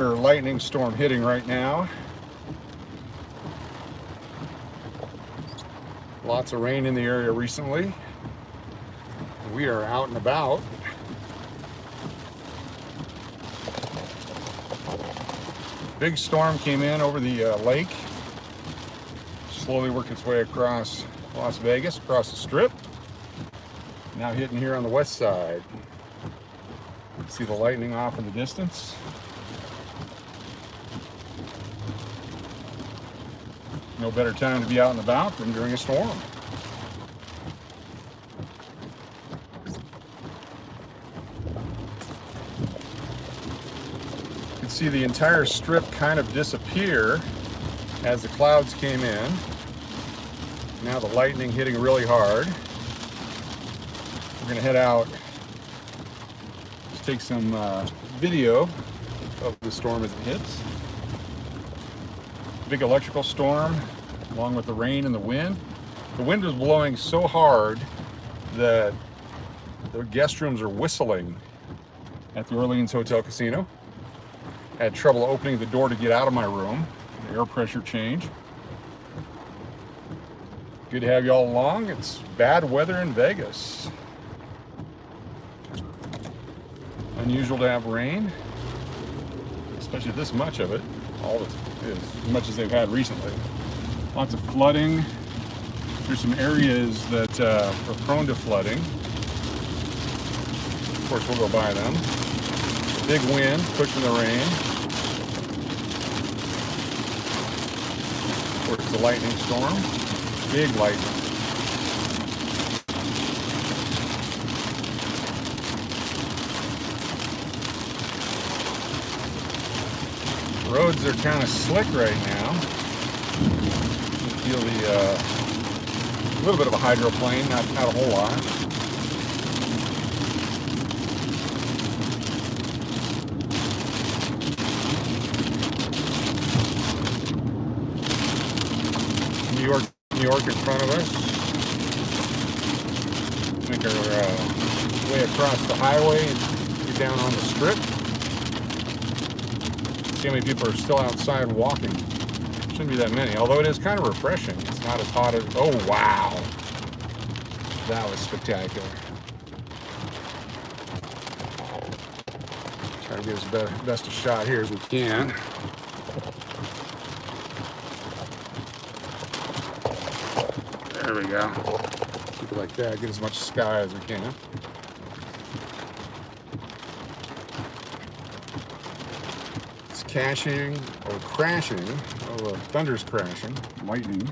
Lightning storm hitting right now. Lots of rain in the area recently. We are out and about. Big storm came in over the lake. Slowly working its way across Las Vegas, across the strip. Now hitting here on the west side. See the lightning off in the distance. No better time to be out and about than during a storm. You can see the entire strip kind of disappear as the clouds came in. Now the lightning hitting really hard. We're gonna head out, just take some video of the storm as it hits. Big electrical storm, along with the rain and the wind. The wind was blowing so hard that the guest rooms are whistling at the Orleans Hotel Casino. I had trouble opening the door to get out of my room. The air pressure change. Good to have you all along. It's bad weather in Vegas. Unusual to have rain, especially this much of it. As much as they've had recently. Lots of flooding. There's some areas that are prone to flooding. Of course, we'll go by them. Big wind pushing the rain. Of course, the lightning storm. Big lightning. Roads are kind of slick right now. You feel a little bit of a hydroplane, not a whole lot. New York in front of us. Make our way across the highway and get down on the strip. See how many people are still outside walking. Shouldn't be that many, although it is kind of refreshing. It's not as hot as, oh wow. That was spectacular. Try to get as best a shot here as we can. There we go. Keep it like that, get as much sky as we can. Cashing or crashing. Oh, the thunder's crashing. Lightning.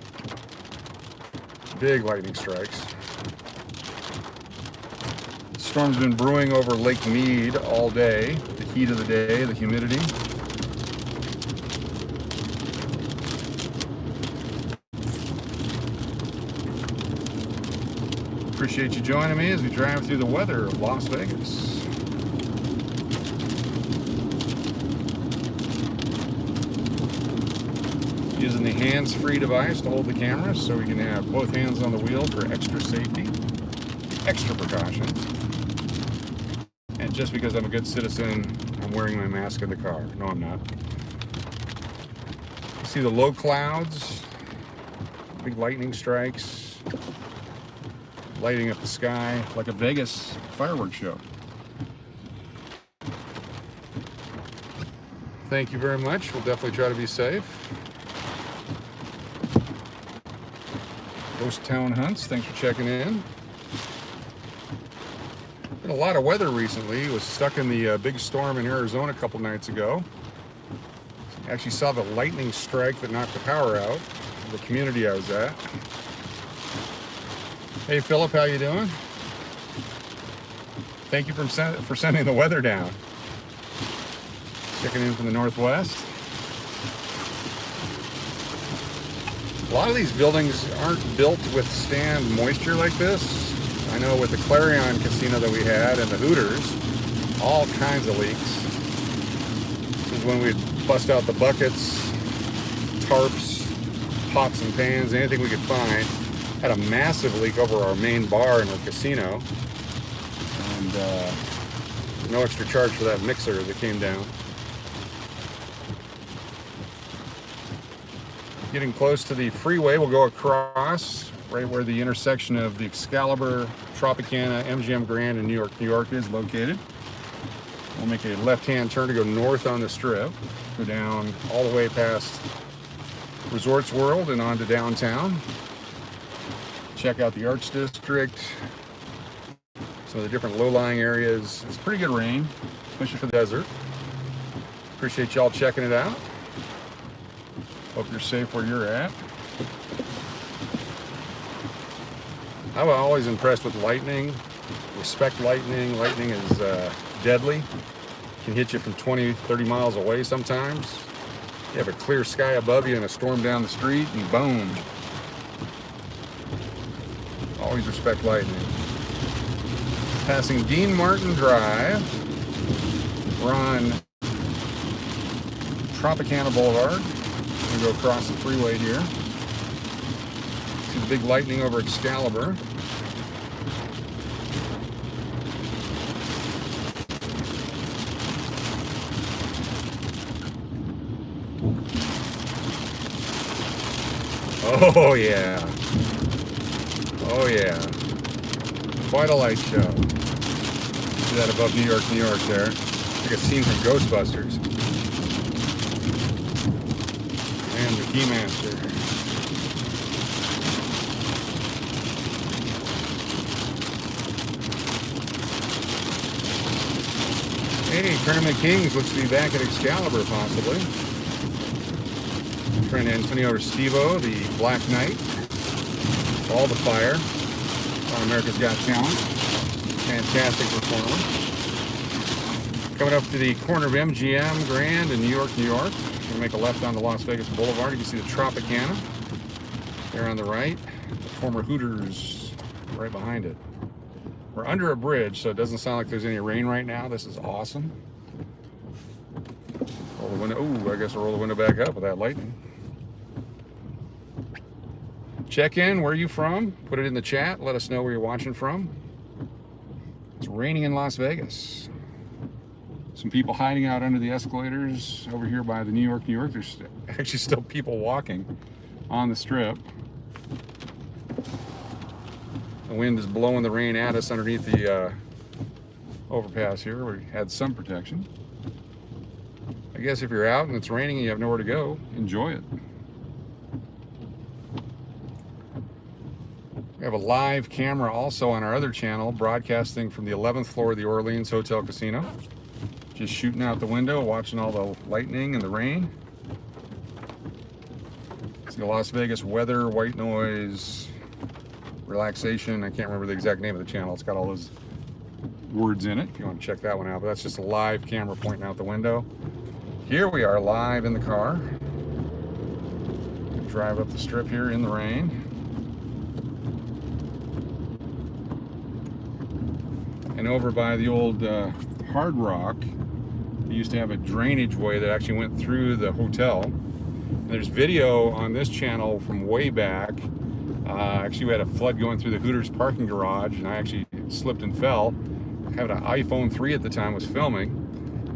Big lightning strikes. The storm's been brewing over Lake Mead all day. The heat of the day, the humidity. Appreciate you joining me as we drive through the weather of Las Vegas. Using the hands-free device to hold the camera so we can have both hands on the wheel for extra safety, extra precaution. And just because I'm a good citizen, I'm wearing my mask in the car. No, I'm not. You see the low clouds, big lightning strikes, lighting up the sky like a Vegas fireworks show. Thank you very much. We'll definitely try to be safe. Ghost Town Hunts, thanks for checking in. Been a lot of weather recently. Was stuck in the big storm in Arizona a couple nights ago. Actually saw the lightning strike that knocked the power out of the community I was at. Hey Philip, how you doing? Thank you for sending the weather down. Checking in from the northwest. A lot of these buildings aren't built to withstand moisture like this. I know with the Clarion Casino that we had and the Hooters, all kinds of leaks. This is when we'd bust out the buckets, tarps, pots and pans, anything we could find. Had a massive leak over our main bar in our casino. And no extra charge for that mixer that came down. Getting close to the freeway, we'll go across right where the intersection of the Excalibur, Tropicana, MGM Grand, and New York is located. We'll make a left-hand turn to go north on the strip, go down all the way past Resorts World and on to downtown. Check out the Arts District, some of the different low-lying areas. It's pretty good rain, especially for the desert. Appreciate y'all checking it out. Hope you're safe where you're at. I'm always impressed with lightning. Respect lightning. Lightning is deadly. Can hit you from 20, 30 miles away sometimes. You have a clear sky above you and a storm down the street and boom. Always respect lightning. Passing Dean Martin Drive. We're on Tropicana Boulevard. We're going to go across the freeway here. See the big lightning over Excalibur. Oh yeah. Oh yeah. Quite a light show. See that above New York there. Like a scene from Ghostbusters. And the Keymaster. Hey, Tournament Kings looks to be back at Excalibur, possibly. My friend Antonio Restivo, the Black Knight. All the fire. On America's Got Talent. Fantastic performer. Coming up to the corner of MGM Grand in New York. We'll make a left onto Las Vegas Boulevard. You can see the Tropicana there on the right. The former Hooters right behind it. We're under a bridge, so it doesn't sound like there's any rain right now. This is awesome. Roll the window. Oh, I guess I'll roll the window back up with that lightning. Check in. Where are you from? Put it in the chat. Let us know where you're watching from. It's raining in Las Vegas. Some people hiding out under the escalators over here by the New York. There's actually still people walking on the strip. The wind is blowing the rain at us underneath the overpass here. We had some protection. I guess if you're out and it's raining and you have nowhere to go, enjoy it. We have a live camera also on our other channel, broadcasting from the 11th floor of the Orleans Hotel Casino. Just shooting out the window, watching all the lightning and the rain. It's the Las Vegas weather, white noise, relaxation. I can't remember the exact name of the channel. It's got all those words in it if you want to check that one out. But that's just a live camera pointing out the window. Here we are live in the car. Drive up the strip here in the rain. And over by the old Hard Rock, they used to have a drainage way that actually went through the hotel. And there's video on this channel from way back. Actually, we had a flood going through the Hooters parking garage, and I actually slipped and fell. I had an iPhone 3 at the time, was filming.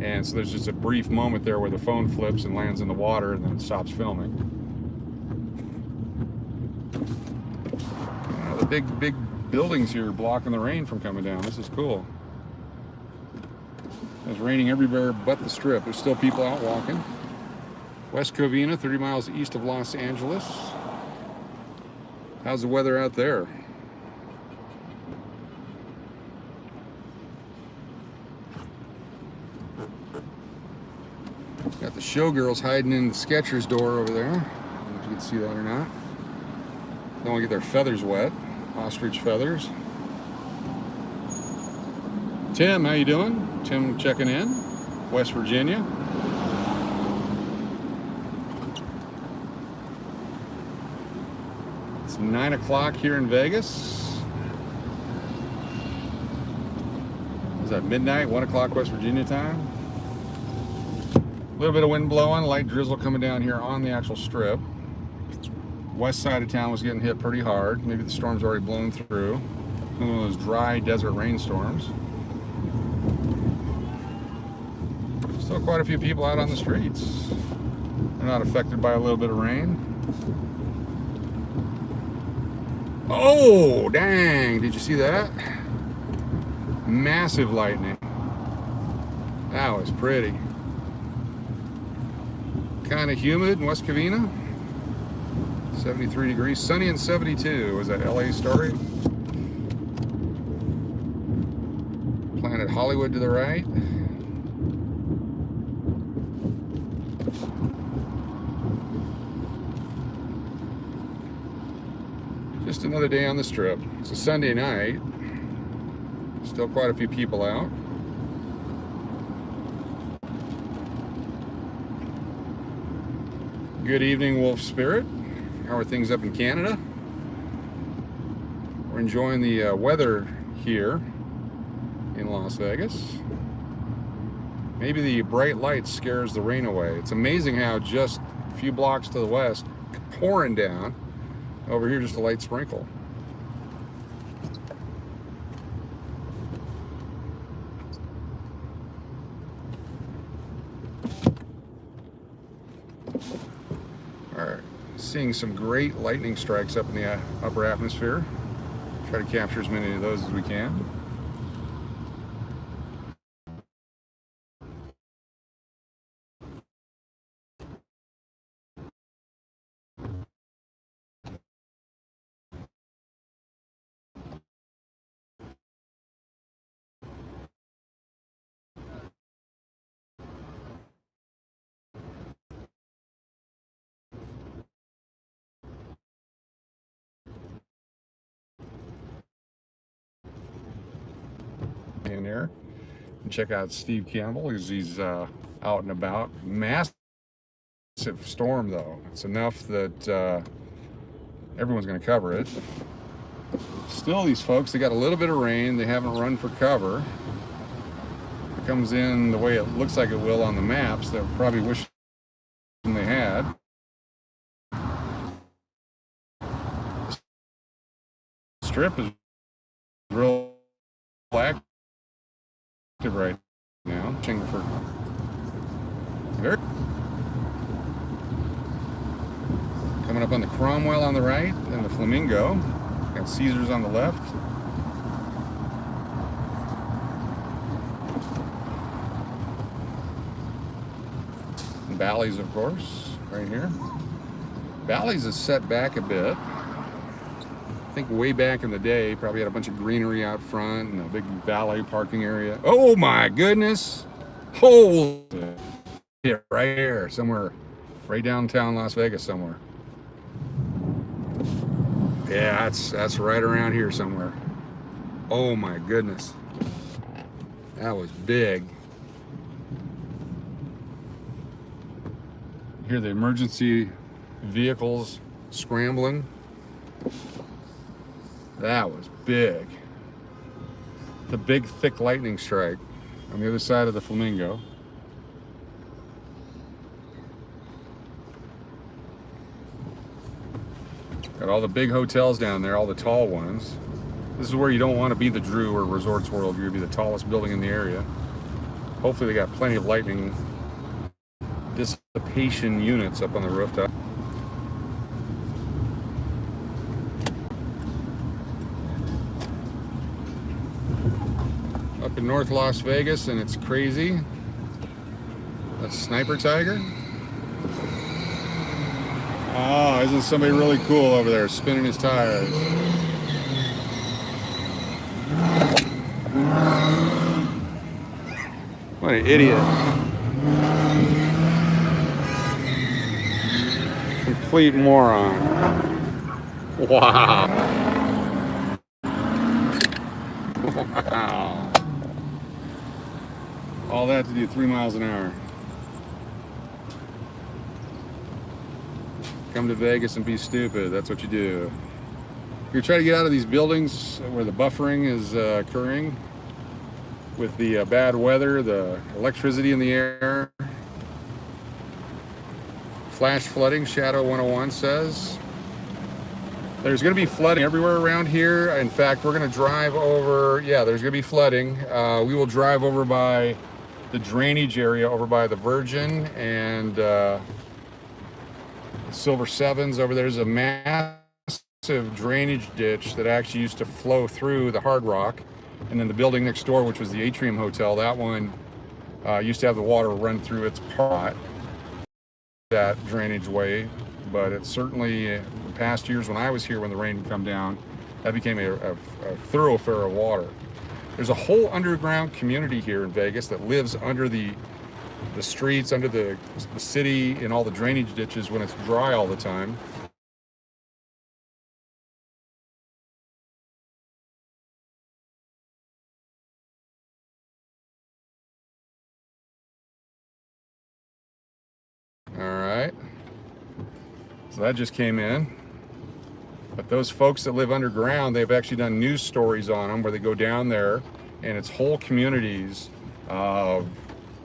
And so there's just a brief moment there where the phone flips and lands in the water, and then it stops filming. The big buildings here blocking the rain from coming down. This is cool. It's raining everywhere but the strip. There's still people out walking. West Covina, 30 miles east of Los Angeles. How's the weather out there? Got the showgirls hiding in the Skechers door over there. I don't know if you can see that or not. Don't want to get their feathers wet. Ostrich feathers. Tim, how you doing? Tim checking in. West Virginia. It's 9 o'clock here in Vegas. Is that midnight? 1 o'clock West Virginia time? A little bit of wind blowing, light drizzle coming down here on the actual strip. West side of town was getting hit pretty hard. Maybe the storm's already blown through. One of those dry desert rainstorms. Still quite a few people out on the streets. They're not affected by a little bit of rain. Oh, dang. Did you see that? Massive lightning. That was pretty. Kind of humid in West Covina. 73 degrees. Sunny and 72. Was that LA story? Planet Hollywood to the right. Just another day on the strip. It's a Sunday night. Still quite a few people out. Good evening, Wolf Spirit. How are things up in Canada? We're enjoying the weather here in Las Vegas. Maybe the bright light scares the rain away. It's amazing how just a few blocks to the west, pouring down. Over here, just a light sprinkle. All right, seeing some great lightning strikes up in the upper atmosphere. Try to capture as many of those as we can. In there and check out Steve Campbell as he's out and about. Massive storm though. It's enough that everyone's going to cover it. Still, these folks, they got a little bit of rain. They haven't run for cover. It comes in the way it looks like it will on the maps. They'll probably wish they had. The strip is real active right now. For very coming up on the Cromwell on the right and the Flamingo. Got Caesars on the left. And Bally's, of course, right here. Bally's is set back a bit. I think way back in the day, probably had a bunch of greenery out front and a big valet parking area. Oh my goodness! Holy! Yeah, right here, somewhere, right downtown Las Vegas somewhere. Yeah, that's right around here somewhere. Oh my goodness, that was big. You hear the emergency vehicles scrambling. That was big. The big, thick lightning strike on the other side of the Flamingo. Got all the big hotels down there, all the tall ones. This is where you don't want to be the Drew or Resorts World. You're going to be the tallest building in the area. Hopefully they got plenty of lightning dissipation units up on the rooftop. Up in North Las Vegas, and it's crazy. A sniper tiger. Oh, isn't somebody really cool over there spinning his tires? What an idiot. Complete moron. Wow. Wow. All that to do 3 miles an hour. Come to Vegas and be stupid. That's what you do. If you're trying to get out of these buildings where the buffering is occurring with the bad weather, the electricity in the air, flash flooding, Shadow 101 says. There's going to be flooding everywhere around here. In fact, we're going to drive over, yeah, there's going to be flooding. We will drive over by the drainage area over by the Virgin and Silver Sevens over there's a massive drainage ditch that actually used to flow through the Hard Rock, and then the building next door, which was the Atrium Hotel, that one used to have the water run through its part, that drainage way. But it's certainly in the past years when I was here, when the rain would come down, that became a thoroughfare of water. There's a whole underground community here in Vegas that lives under the streets, under the city, in all the drainage ditches when it's dry all the time. All right, so that just came in. But those folks that live underground, they've actually done news stories on them where they go down there and it's whole communities of,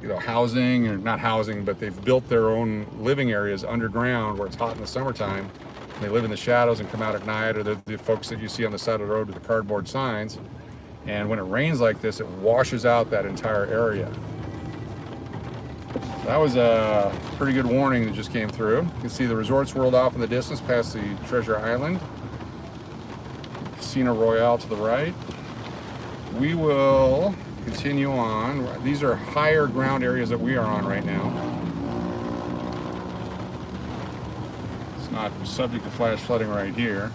you know, housing, or not housing, but they've built their own living areas underground where it's hot in the summertime. And they live in the shadows and come out at night, or they're the folks that you see on the side of the road with the cardboard signs. And when it rains like this, it washes out that entire area. So that was a pretty good warning that just came through. You can see the Resorts World off in the distance past the Treasure Island. Casino Royale to the right. We will continue on. These are higher ground areas that we are on right now. It's not subject to flash flooding right here.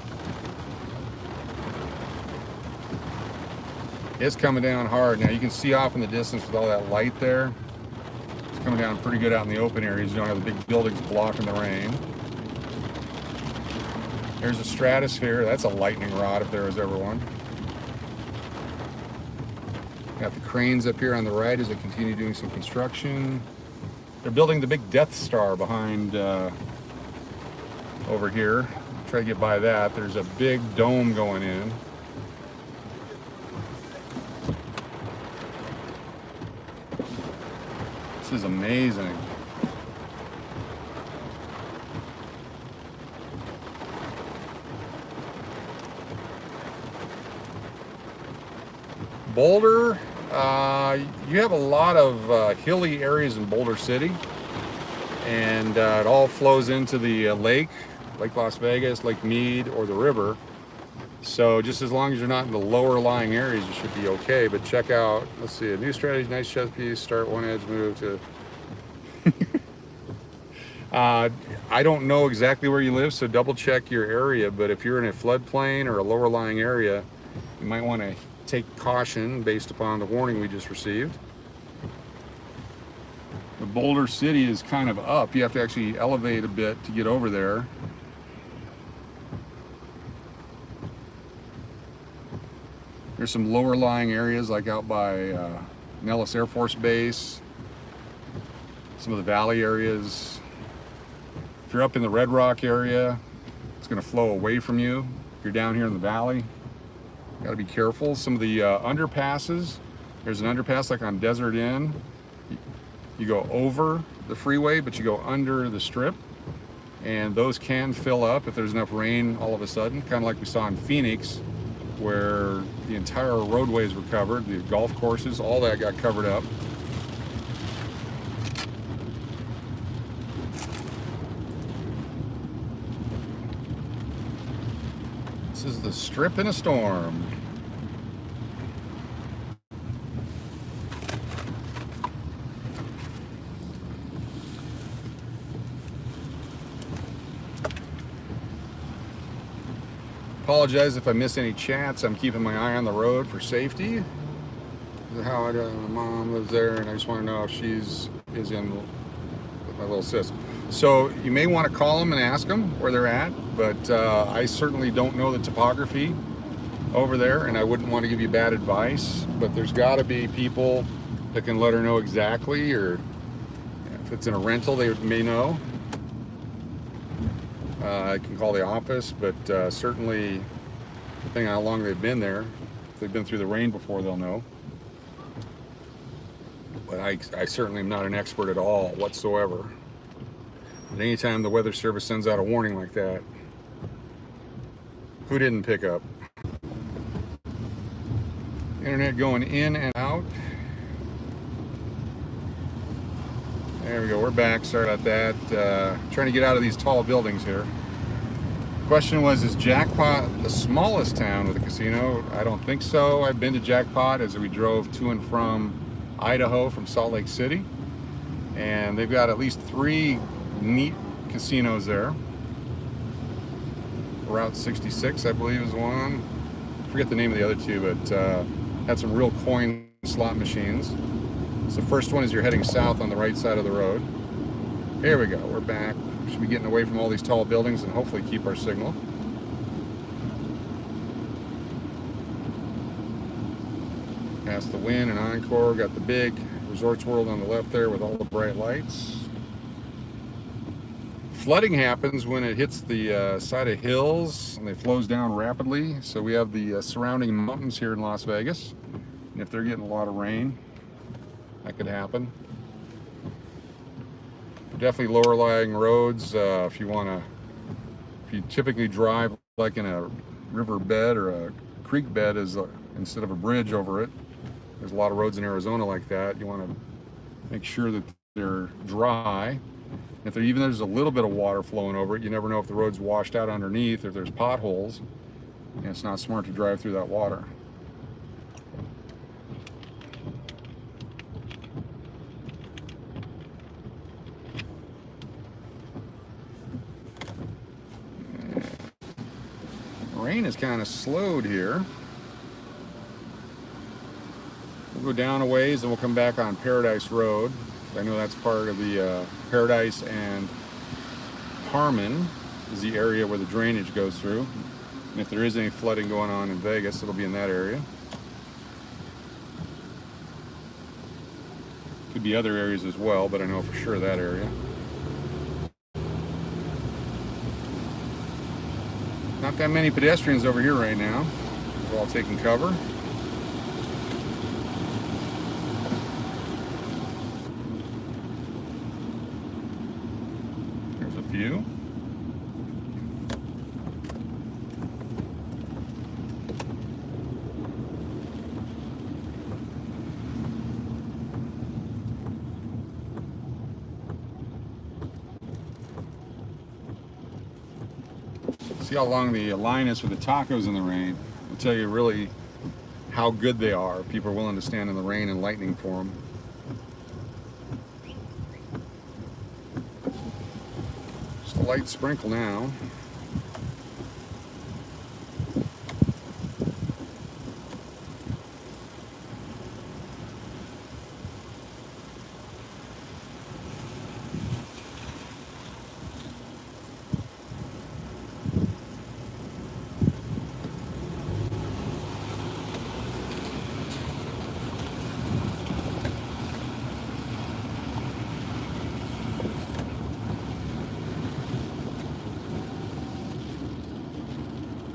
It's coming down hard. Now you can see off in the distance with all that light there. It's coming down pretty good out in the open areas. You don't have the big buildings blocking the rain. There's a stratosphere. That's a lightning rod if there was ever one. Got the cranes up here on the right as they continue doing some construction. They're building the big Death Star behind over here. Try to get by that. There's a big dome going in. This is amazing. Boulder, you have a lot of hilly areas in Boulder City, and it all flows into the Lake Las Vegas, Lake Mead, or the river. So just as long as you're not in the lower lying areas, you should be okay. But check out, let's see, a new strategy, nice chess piece, start one edge, move to... I don't know exactly where you live, so double check your area. But if you're in a floodplain or a lower lying area, you might want to take caution based upon the warning we just received. The Boulder City is kind of up. You have to actually elevate a bit to get over there. There's some lower lying areas like out by Nellis Air Force Base, some of the valley areas. If you're up in the Red Rock area, it's going to flow away from you. If you're down here in the valley, got to be careful. Some of the underpasses, there's an underpass like on Desert Inn. You go over the freeway, but you go under the strip, and those can fill up if there's enough rain all of a sudden, kind of like we saw in Phoenix, where the entire roadways were covered, the golf courses, all that got covered up. This is the Strip in a storm. Apologize if I miss any chats. I'm keeping my eye on the road for safety. This is how my mom lives there, and I just want to know if she's in with my little sis. So you may want to call them and ask them where they're at, but I certainly don't know the topography over there, and I wouldn't want to give you bad advice, but there's got to be people that can let her know exactly, or if it's in a rental, they may know. I can call the office, but certainly, depending on how long they've been there, if they've been through the rain before, they'll know. But I certainly am not an expert at all whatsoever. But anytime the Weather Service sends out a warning like that, who didn't pick up? Internet going in and out. There we go, we're back. Sorry about that. Trying to get out of these tall buildings here. Question was, is Jackpot the smallest town with a casino? I don't think so. I've been to Jackpot as we drove to and from Idaho from Salt Lake City. And they've got at least 3 neat casinos there. Route 66, I believe, is one. I forget the name of the other 2, but had some real coin slot machines. So the first one is you're heading south on the right side of the road. Here we go, we're back. Should be getting away from all these tall buildings and hopefully keep our signal. Past the Wynn and Encore, got the big Resorts World on the left there with all the bright lights. Flooding happens when it hits the side of hills and it flows down rapidly. So we have the surrounding mountains here in Las Vegas. And if they're getting a lot of rain, that could happen. Definitely lower lying roads. If you typically drive like in a river bed or a creek bed instead of a bridge over it. There's a lot of roads in Arizona like that. You want to make sure that they're dry. If there's a little bit of water flowing over it, you never know if the road's washed out underneath, if there's potholes, and it's not smart to drive through that water. Rain is kind of slowed here. We'll go down a ways and we'll come back on Paradise Road. I know that's part of the Paradise and Harmon is the area where the drainage goes through. And if there is any flooding going on in Vegas, it'll be in that area. Could be other areas as well, but I know for sure that area. Not that many pedestrians over here right now. They're all taking cover. There's a few. See how long the line is for the tacos in the rain. It'll tell you really how good they are. If people are willing to stand in the rain and lightning for them. Just a light sprinkle now.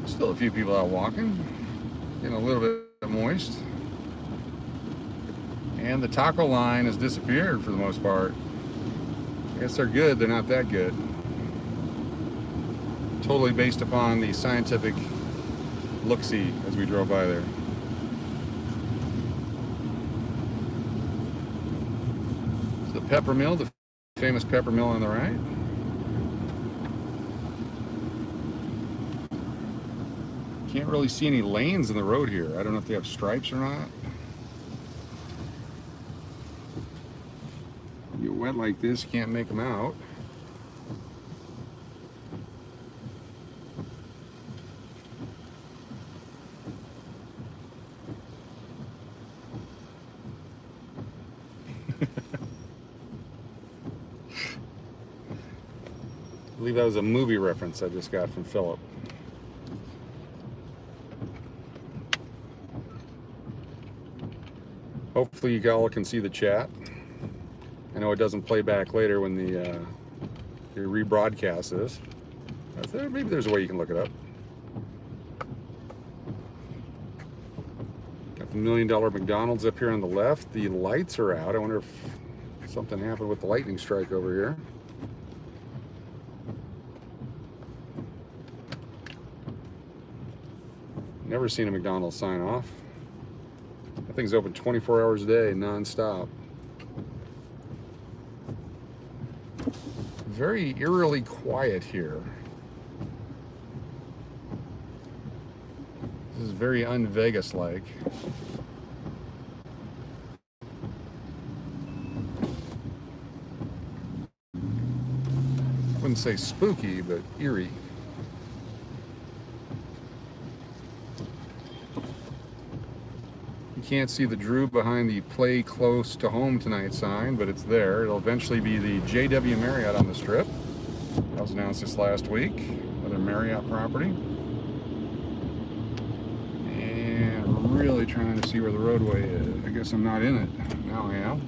Still a few people out walking, getting a little bit moist. And the taco line has disappeared for the most part. I guess they're good, they're not that good. Totally based upon the scientific look-see as we drove by there. It's the pepper mill, the famous pepper mill on the right. Can't really see any lanes in the road here. I don't know if they have stripes or not. You get wet like this, you can't make them out. I believe that was a movie reference I just got from Philip. Hopefully you all can see the chat. I know it doesn't play back later when the rebroadcast this. Maybe there's a way you can look it up. Got the $1 Million McDonald's up here on the left. The lights are out. I wonder if something happened with the lightning strike over here. Never seen a McDonald's sign off. That thing's open 24 hours a day, non-stop. very eerily quiet here. This is very un-Vegas-like. Wouldn't say spooky, but eerie. You can't see the Drew behind the play close to home tonight sign, but it's there. It'll eventually be the JW Marriott on the Strip. That was announced this last week. Another Marriott property. And really trying to see where the roadway is. I guess I'm not in it. Now I am.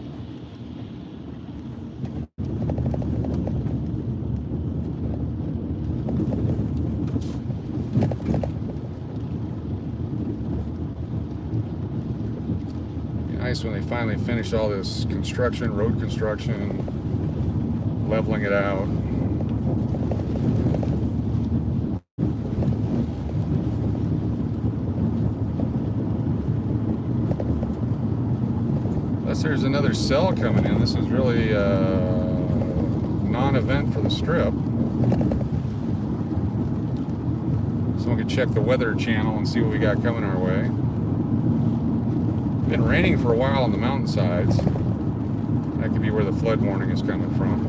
Nice when they finally finish all this construction, road construction, leveling it out. Unless there's another cell coming in, this is really a non-event for the Strip. Someone could check the Weather Channel and see what we got coming our way. Been raining for a while on the mountainsides. That could be where the flood warning is coming from.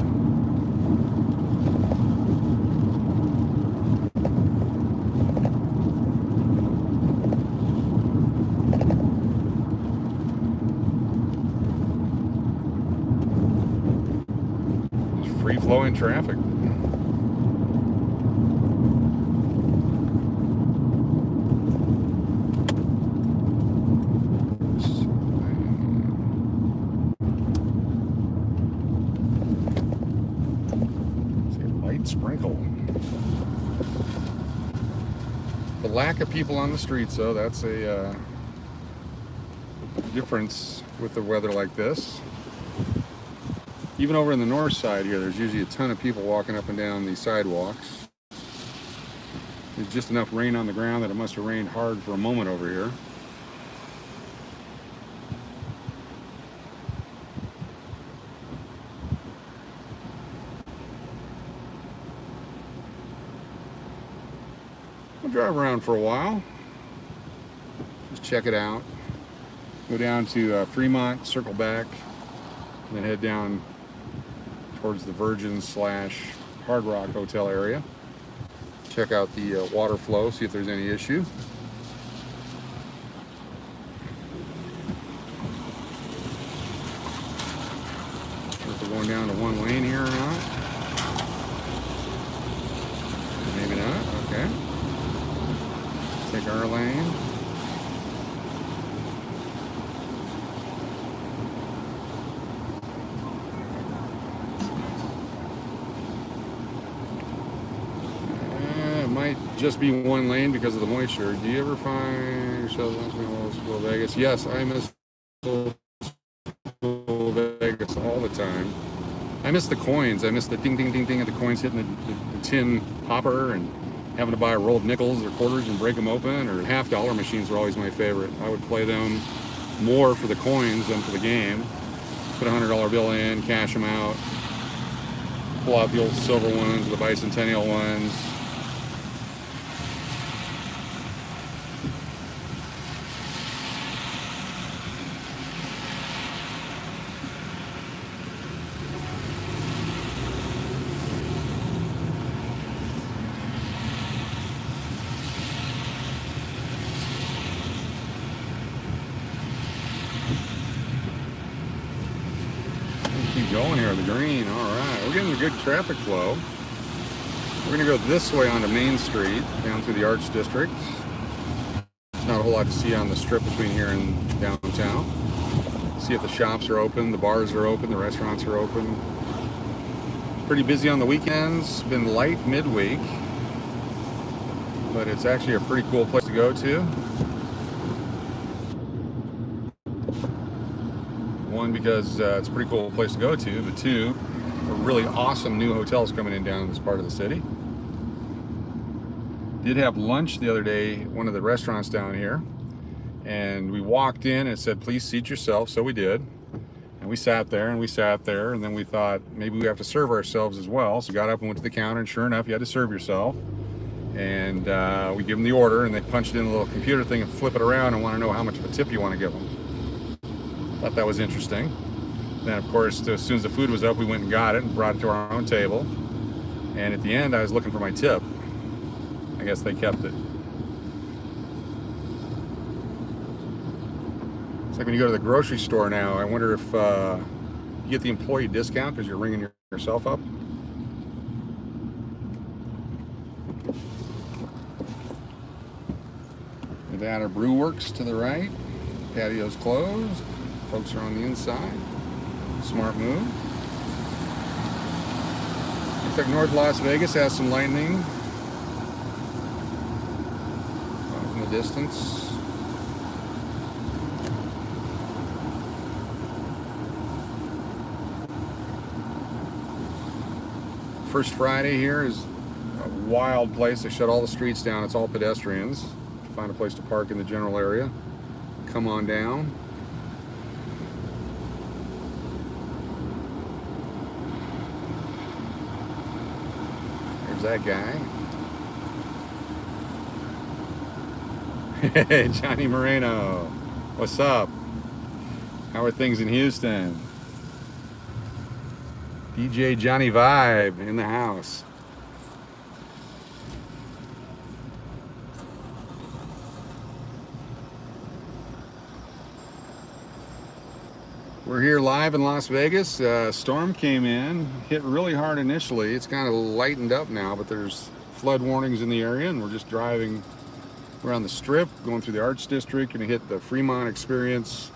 Just free-flowing traffic. Sprinkle. The lack of people on the streets, though, that's a difference with the weather like this. Even over in the north side here, there's usually a ton of people walking up and down these sidewalks. There's just enough rain on the ground that it must have rained hard for a moment over here. We'll drive around for a while, just check it out, go down to Fremont, circle back, and then head down towards the Virgin / Hard Rock Hotel area. Check out the water flow, see if there's any issue. If we're going down to one lane here or not. Maybe not, okay. Take our lane. It might just be one lane because of the moisture. Do you ever find yourself in School Vegas? Yes, I miss School Vegas all the time. I miss the coins. I miss the ding, ding, ding, ding of the coins hitting the tin hopper and having to buy rolled nickels or quarters and break them open, or $50 machines were always my favorite. I would play them more for the coins than for the game. Put a $100 bill in, cash them out, pull out the old silver ones, the bicentennial ones. Keep going here, the green. All right, we're getting a good traffic flow. We're gonna go this way onto Main Street, down through the Arts District. There's not a whole lot to see on the strip between here and downtown. See if the shops are open, the bars are open, the restaurants are open. Pretty busy on the weekends, been light midweek, but it's actually a pretty cool place to go to. One, because it's a pretty cool place to go to, but two, a really awesome new hotels coming in down in this part of the city. Did have lunch the other day at one of the restaurants down here, and we walked in and it said, please seat yourself, so we did. And we sat there and we sat there, and then we thought maybe we have to serve ourselves as well. So we got up and went to the counter, and sure enough, you had to serve yourself. And we give them the order, and they punch it in the little computer thing and flip it around and want to know how much of a tip you want to give them. Thought that was interesting. Then, of course, as soon as the food was up, we went and got it and brought it to our own table. And at the end, I was looking for my tip. I guess they kept it. It's like when you go to the grocery store now, I wonder if you get the employee discount because you're ringing yourself up. We've got our brew works to the right. Patio's closed. Folks are on the inside. Smart move. Looks like North Las Vegas has some lightning off in the distance. First Friday here is a wild place. They shut all the streets down. It's all pedestrians. Find a place to park in the general area. Come on down. There's that guy. Hey, Johnny Moreno. What's up? How are things in Houston? DJ Johnny Vibe in the house. We're here live in Las Vegas. Storm came in, hit really hard initially. It's kind of lightened up now, but there's flood warnings in the area, and we're just driving around the Strip, going through the Arts District, gonna hit the Fremont Experience,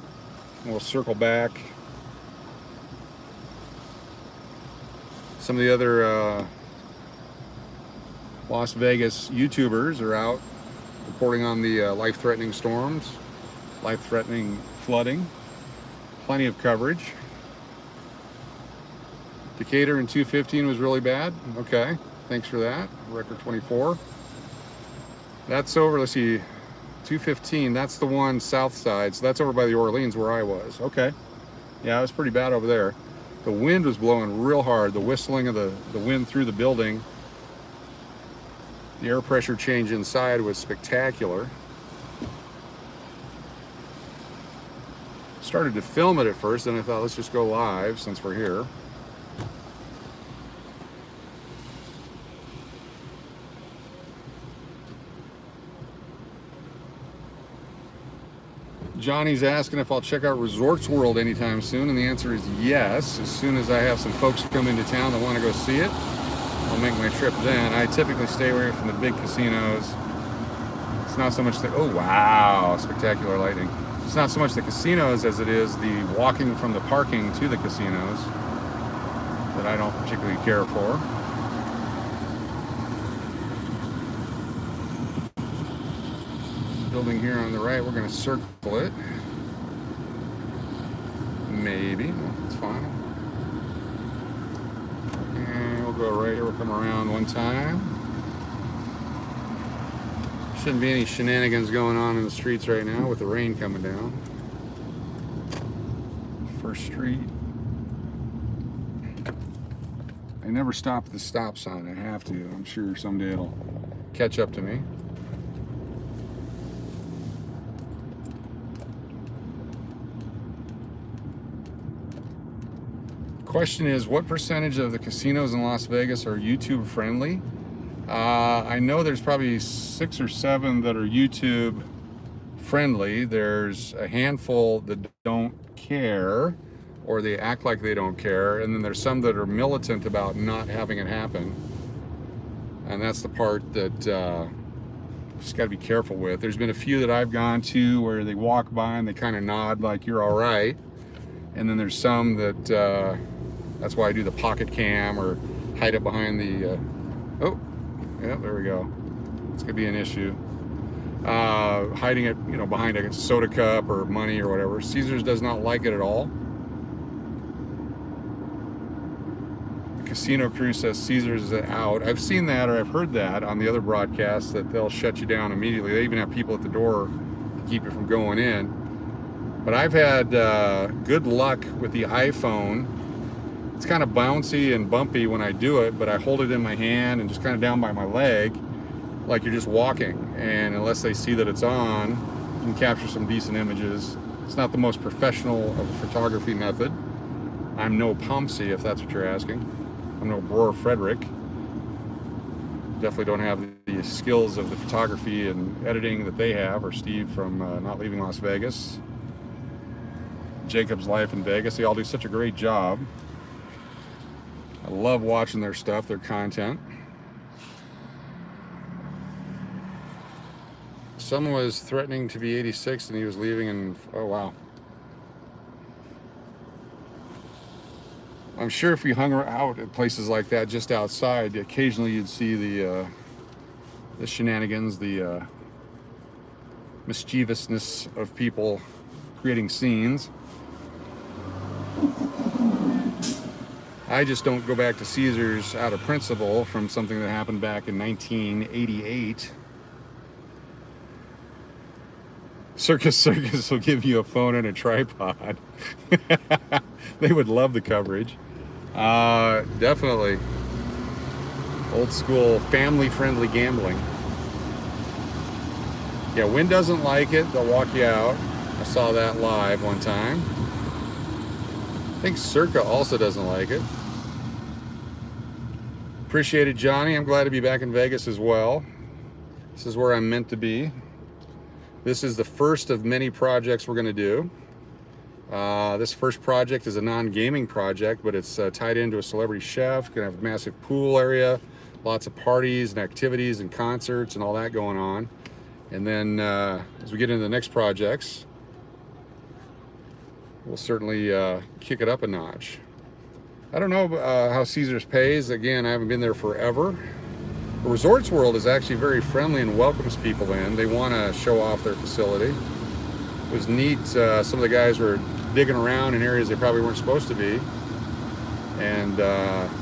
and we'll circle back. Some of the other Las Vegas YouTubers are out reporting on the life-threatening storms, life-threatening flooding. Plenty of coverage. Decatur in 215 was really bad. Okay, thanks for that. Record 24. That's over, let's see, 215, that's the one south side. So that's over by the Orleans where I was. Okay. Yeah, it was pretty bad over there. The wind was blowing real hard. The whistling of the wind through the building. The air pressure change inside was spectacular. Started to film it at first, and I thought, let's just go live since we're here. Johnny's asking if I'll check out Resorts World anytime soon, and the answer is yes. As soon as I have some folks come into town that want to go see it, I'll make my trip then. I typically stay away from the big casinos. It's not so much the, oh wow, spectacular lighting. It's not so much the casinos as it is the walking from the parking to the casinos that I don't particularly care for. Building here on the right, we're going to circle it. Maybe, it's fine. And we'll go right here, we'll come around one time. Shouldn't be any shenanigans going on in the streets right now with the rain coming down. First Street. I never stop at the stop sign. I have to. I'm sure someday it'll catch up to me. Question is, what percentage of the casinos in Las Vegas are YouTube friendly? I know there's probably 6 or 7 that are YouTube friendly. There's a handful that don't care, or they act like they don't care, and then there's some that are militant about not having it happen. And that's the part that just got to be careful with. There's been a few that I've gone to where they walk by and they kind of nod like you're all right, and then there's some that that's why I do the pocket cam or hide it behind the oh yeah, there we go. It's gonna be an issue. Hiding it, you know, behind a soda cup or money or whatever. Caesars does not like it at all. The casino crew says Caesars is out. I've seen that, or I've heard that on the other broadcasts, that they'll shut you down immediately. They even have people at the door to keep you from going in. But I've had good luck with the iPhone. It's kind of bouncy and bumpy when I do it, but I hold it in my hand and just kind of down by my leg, like you're just walking. And unless they see that it's on, you can capture some decent images. It's not the most professional of a photography method. I'm no Pomsey, if that's what you're asking. I'm no Bror Frederick. Definitely don't have the skills of the photography and editing that they have, or Steve from Not Leaving Las Vegas, Jacob's Life in Vegas. They all do such a great job. I love watching their stuff, their content. Someone was threatening to be 86 and he was leaving, and oh wow. I'm sure if we hung out at places like that just outside, occasionally you'd see the shenanigans, the mischievousness of people creating scenes. I just don't go back to Caesars out of principle from something that happened back in 1988. Circus will give you a phone and a tripod. They would love the coverage. Definitely. Old school, family-friendly gambling. Yeah, Wynn doesn't like it. They'll walk you out. I saw that live one time. I think Circa also doesn't like it. Appreciate it, Johnny. I'm glad to be back in Vegas as well. This is where I'm meant to be. This is the first of many projects we're going to do. This first project is a non-gaming project, but it's tied into a celebrity chef. Going to have a massive pool area, lots of parties and activities and concerts and all that going on. And then as we get into the next projects, we'll certainly kick it up a notch. I don't know how Caesars pays. Again, I haven't been there forever. The Resorts World is actually very friendly and welcomes people in. They want to show off their facility. It was neat. Some of the guys were digging around in areas they probably weren't supposed to be. And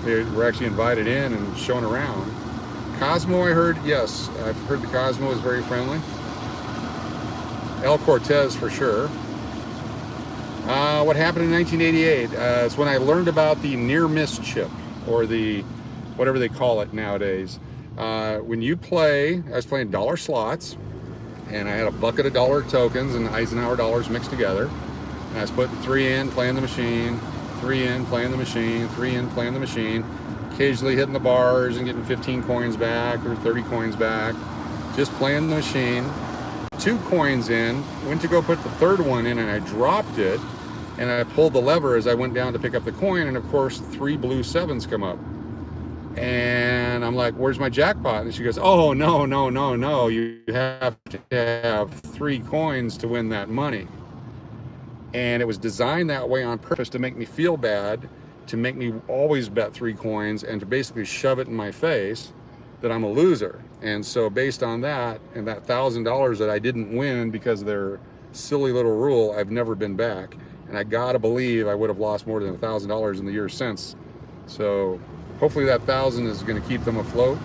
they were actually invited in and shown around. Cosmo, I heard, yes. I've heard the Cosmo is very friendly. El Cortez for sure. What happened in 1988? It's when I learned about the near-miss chip, or the whatever they call it nowadays. When you play, I was playing dollar slots, and I had a bucket of dollar tokens and Eisenhower dollars mixed together. And I was putting 3 in, playing the machine, 3 in, playing the machine, 3 in, playing the machine, occasionally hitting the bars and getting 15 coins back or 30 coins back, just playing the machine. 2 coins in, went to go put the 3rd one in, and I dropped it, and I pulled the lever as I went down to pick up the coin, and of course 3 blue 7s come up. And I'm like, where's my jackpot? And she goes, oh, no, no, no, no. You have to have 3 coins to win that money. And it was designed that way on purpose to make me feel bad, to make me always bet 3 coins, and to basically shove it in my face that I'm a loser. And so based on that, and that $1,000 that I didn't win because of their silly little rule, I've never been back. And I gotta believe I would have lost more than $1,000 in the years since. So hopefully that 1,000 is going to keep them afloat.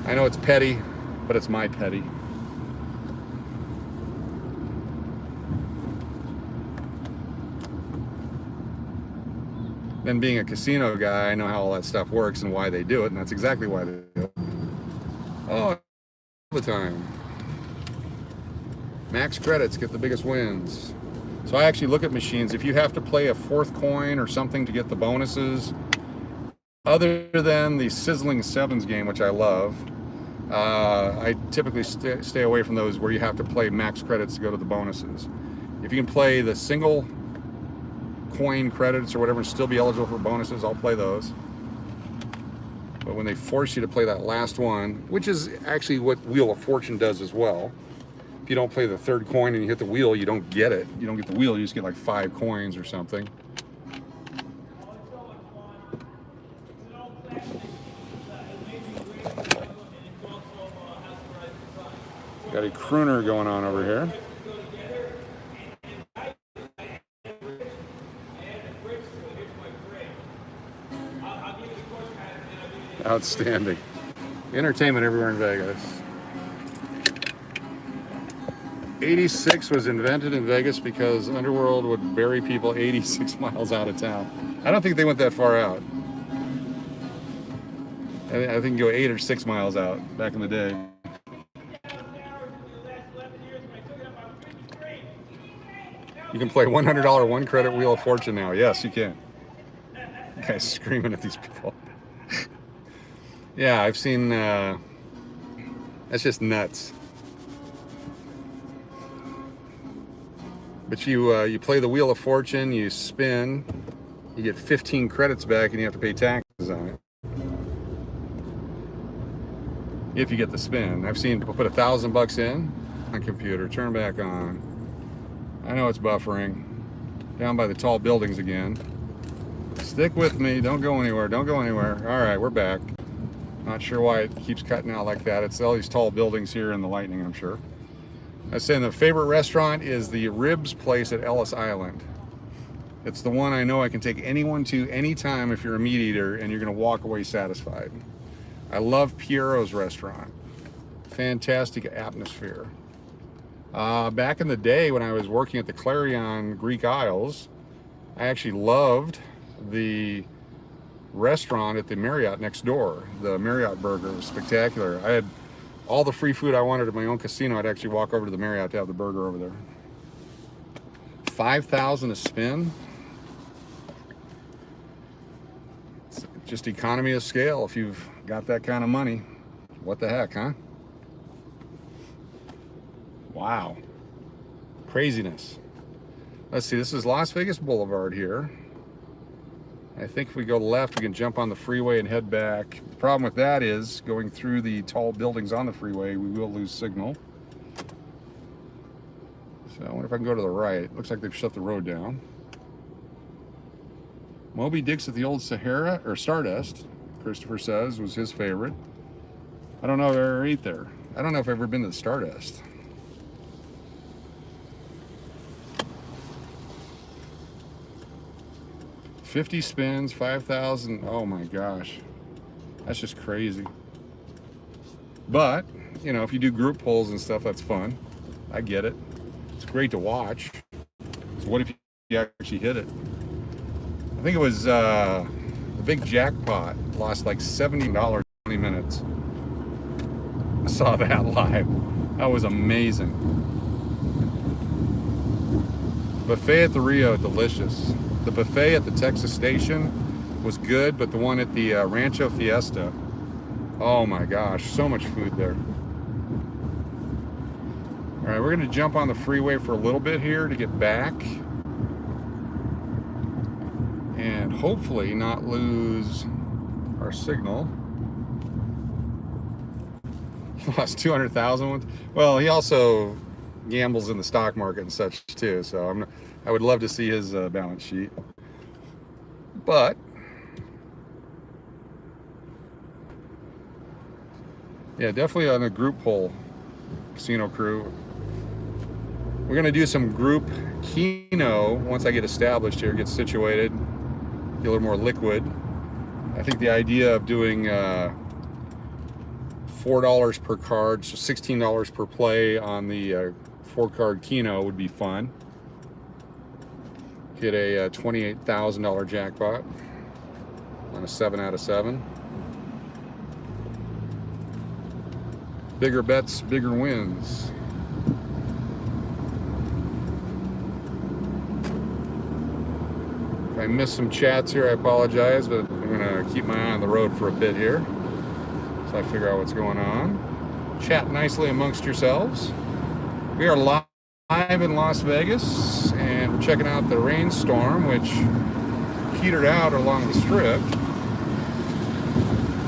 I know it's petty, but it's my petty. Then being a casino guy, I know how all that stuff works and why they do it, and that's exactly why they do it. Oh, all the time. Max credits get the biggest wins. So I actually look at machines. If you have to play a 4th coin or something to get the bonuses, other than the sizzling 7s game, which I love, I typically stay away from those where you have to play max credits to go to the bonuses. If you can play the single coin credits or whatever and still be eligible for bonuses, I'll play those. But when they force you to play that last one, which is actually what Wheel of Fortune does as well, if you don't play the 3rd coin and you hit the wheel, you don't get it. You don't get the wheel, you just get like 5 coins or something. Got a crooner going on over here. Outstanding. Entertainment everywhere in Vegas. 86 was invented in Vegas because Underworld would bury people 86 miles out of town. I don't think they went that far out. I think go 8 or 6 miles out back in the day. You can play $100 one credit Wheel of Fortune now. Yes, you can. You guys screaming at these people. Yeah, I've seen, that's just nuts. But you play the Wheel of Fortune, you spin, you get 15 credits back and you have to pay taxes on it. If you get the spin. I've seen people put $1,000 in on computer, turn back on. I know it's buffering. Down by the tall buildings again. Stick with me, don't go anywhere, don't go anywhere. All right, we're back. Not sure why it keeps cutting out like that. It's all these tall buildings here and the lightning, I'm sure. I was saying the favorite restaurant is the Ribs place at Ellis Island. It's the one I know I can take anyone to anytime if you're a meat eater and you're gonna walk away satisfied. I love Piero's restaurant. Fantastic atmosphere. Back in the day when I was working at the Clarion Greek Isles, I actually loved the restaurant at the Marriott next door. The Marriott burger was spectacular. I had all the free food I wanted at my own casino. I'd actually walk over to the Marriott to have the burger over there. 5,000 a spin. It's just economy of scale if you've got that kind of money. What the heck, huh? Wow. Craziness. Let's see, this is Las Vegas Boulevard here. I think if we go left, we can jump on the freeway and head back. The problem with that is going through the tall buildings on the freeway, we will lose signal. So I wonder if I can go to the right. Looks like they've shut the road down. Moby Dick's at the old Sahara, or Stardust, Christopher says, was his favorite. I don't know if I ever ate there. I don't know if I've ever been to the Stardust. $50 spins, 5,000. Oh my gosh. That's just crazy. But, you know, if you do group pulls and stuff, that's fun. I get it. It's great to watch. So what if you actually hit it? I think it was the big Jackpot lost like $70 in 20 minutes. I saw that live. That was amazing. Buffet at the Rio, delicious. The buffet at the Texas Station was good, but the one at the Rancho Fiesta, oh my gosh, so much food there. All right, we're gonna jump on the freeway for a little bit here to get back and hopefully not lose our signal. He lost 200,000. Well, he also gambles in the stock market and such too, so I would love to see his balance sheet. But yeah, definitely on a group pull, casino crew. We're gonna do some group Keno once I get established here, get situated, get a little more liquid. I think the idea of doing $4 per card, so $16 per play on the 4-card Keno would be fun. Get a $28,000 jackpot on a 7 out of 7. Bigger bets, bigger wins. If I miss some chats here, I apologize, but I'm gonna keep my eye on the road for a bit here so I figure out what's going on. Chat nicely amongst yourselves. We are live in Las Vegas, and we're checking out the rainstorm, which petered out along the strip.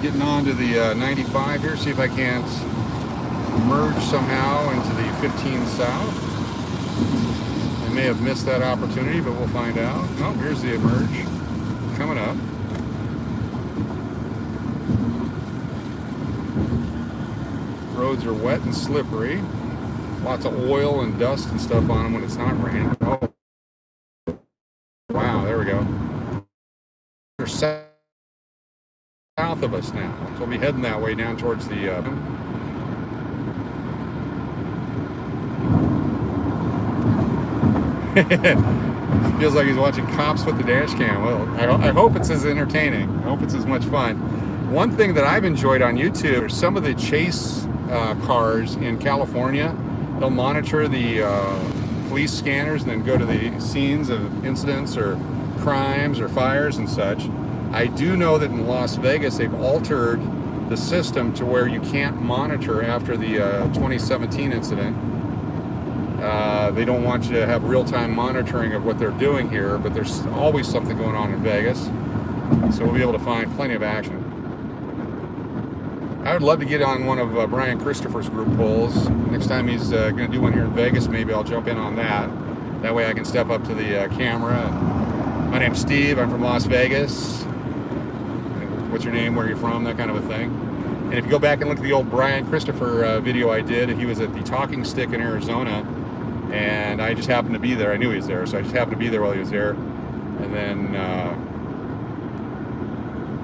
Getting on to the 95 here, see if I can't merge somehow into the 15 south. I may have missed that opportunity, but we'll find out. Oh, here's the emerge coming up. Roads are wet and slippery. Lots of oil and dust and stuff on them when it's not raining. Oh, wow, there we go. They're south of us now, so we'll be heading that way down towards the Feels like he's watching Cops with the dash cam. Well, I hope it's as entertaining. I hope it's as much fun. One thing that I've enjoyed on YouTube are some of the chase cars in California. They'll monitor the police scanners and then go to the scenes of incidents or crimes or fires and such. I do know that in Las Vegas they've altered the system to where you can't monitor after the 2017 incident. They don't want you to have real-time monitoring of what they're doing here, but there's always something going on in Vegas, so we'll be able to find plenty of action. I would love to get on one of Brian Christopher's group polls. Next time he's going to do one here in Vegas, maybe I'll jump in on that. That way I can step up to the camera. My name's Steve, I'm from Las Vegas. What's your name, where are you from, that kind of a thing. And if you go back and look at the old Brian Christopher video I did, he was at the Talking Stick in Arizona, and I just happened to be there. I knew he was there, so I just happened to be there while he was there. And then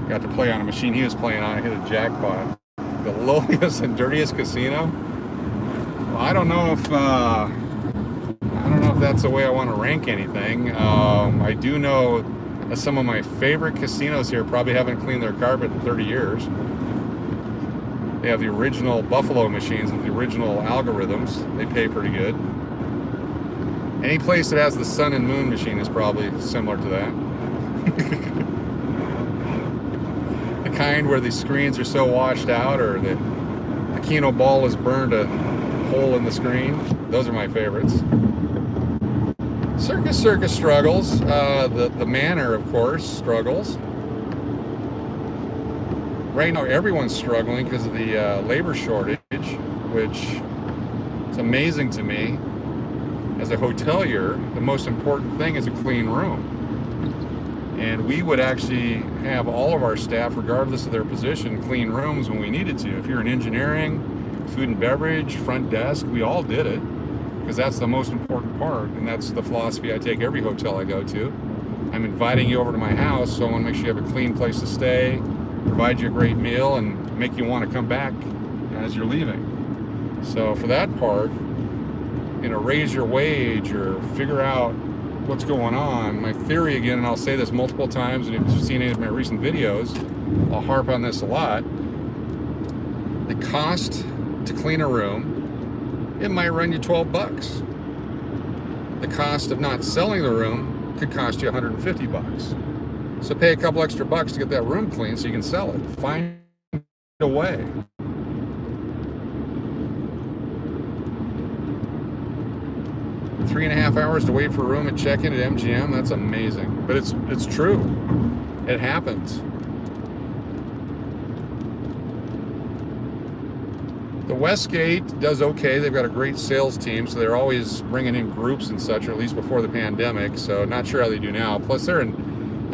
got to play on a machine he was playing on. I hit a jackpot. The lowest and dirtiest casino. Well, I don't know if that's the way I want to rank anything. I do know that some of my favorite casinos here probably haven't cleaned their carpet in 30 years. They have the original Buffalo machines with the original algorithms. They pay pretty good. Any place that has the sun and moon machine is probably similar to that. The kind where the screens are so washed out, or the Keno ball has burned a hole in the screen. Those are my favorites. Circus struggles. The manor, of course, struggles. Right now, everyone's struggling because of the labor shortage, which is amazing to me. As a hotelier, the most important thing is a clean room. And we would actually have all of our staff, regardless of their position, clean rooms when we needed to. If you're in engineering, food and beverage, front desk, we all did it, because that's the most important part. And that's the philosophy I take every hotel I go to. I'm inviting you over to my house, so I want to make sure you have a clean place to stay, provide you a great meal, and make you want to come back as you're leaving. So for that part, raise your wage or figure out what's going on. My theory, again, and I'll say this multiple times, and if you've seen any of my recent videos, I'll harp on this a lot. The cost to clean a room, it might run you 12 bucks. The cost of not selling the room could cost you 150 bucks. So pay a couple extra bucks to get that room clean so you can sell it. Find a way. .5 hours to wait for a room and check in at MGM, that's amazing. But it's true. It happens. The Westgate does okay. They've got a great sales team, so they're always bringing in groups and such, or at least before the pandemic. So not sure how they do now. Plus they're a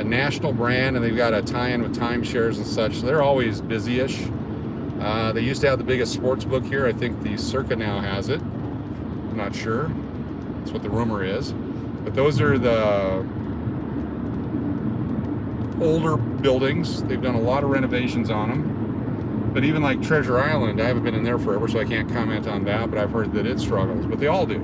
national brand, and they've got a tie-in with timeshares and such, so they're always busy-ish. They used to have the biggest sports book here. I think the Circa now has it. I'm not sure. That's what the rumor is. But those are the older buildings. They've done a lot of renovations on them. But even like Treasure Island, I haven't been in there forever, so I can't comment on that, but I've heard that it struggles. But they all do.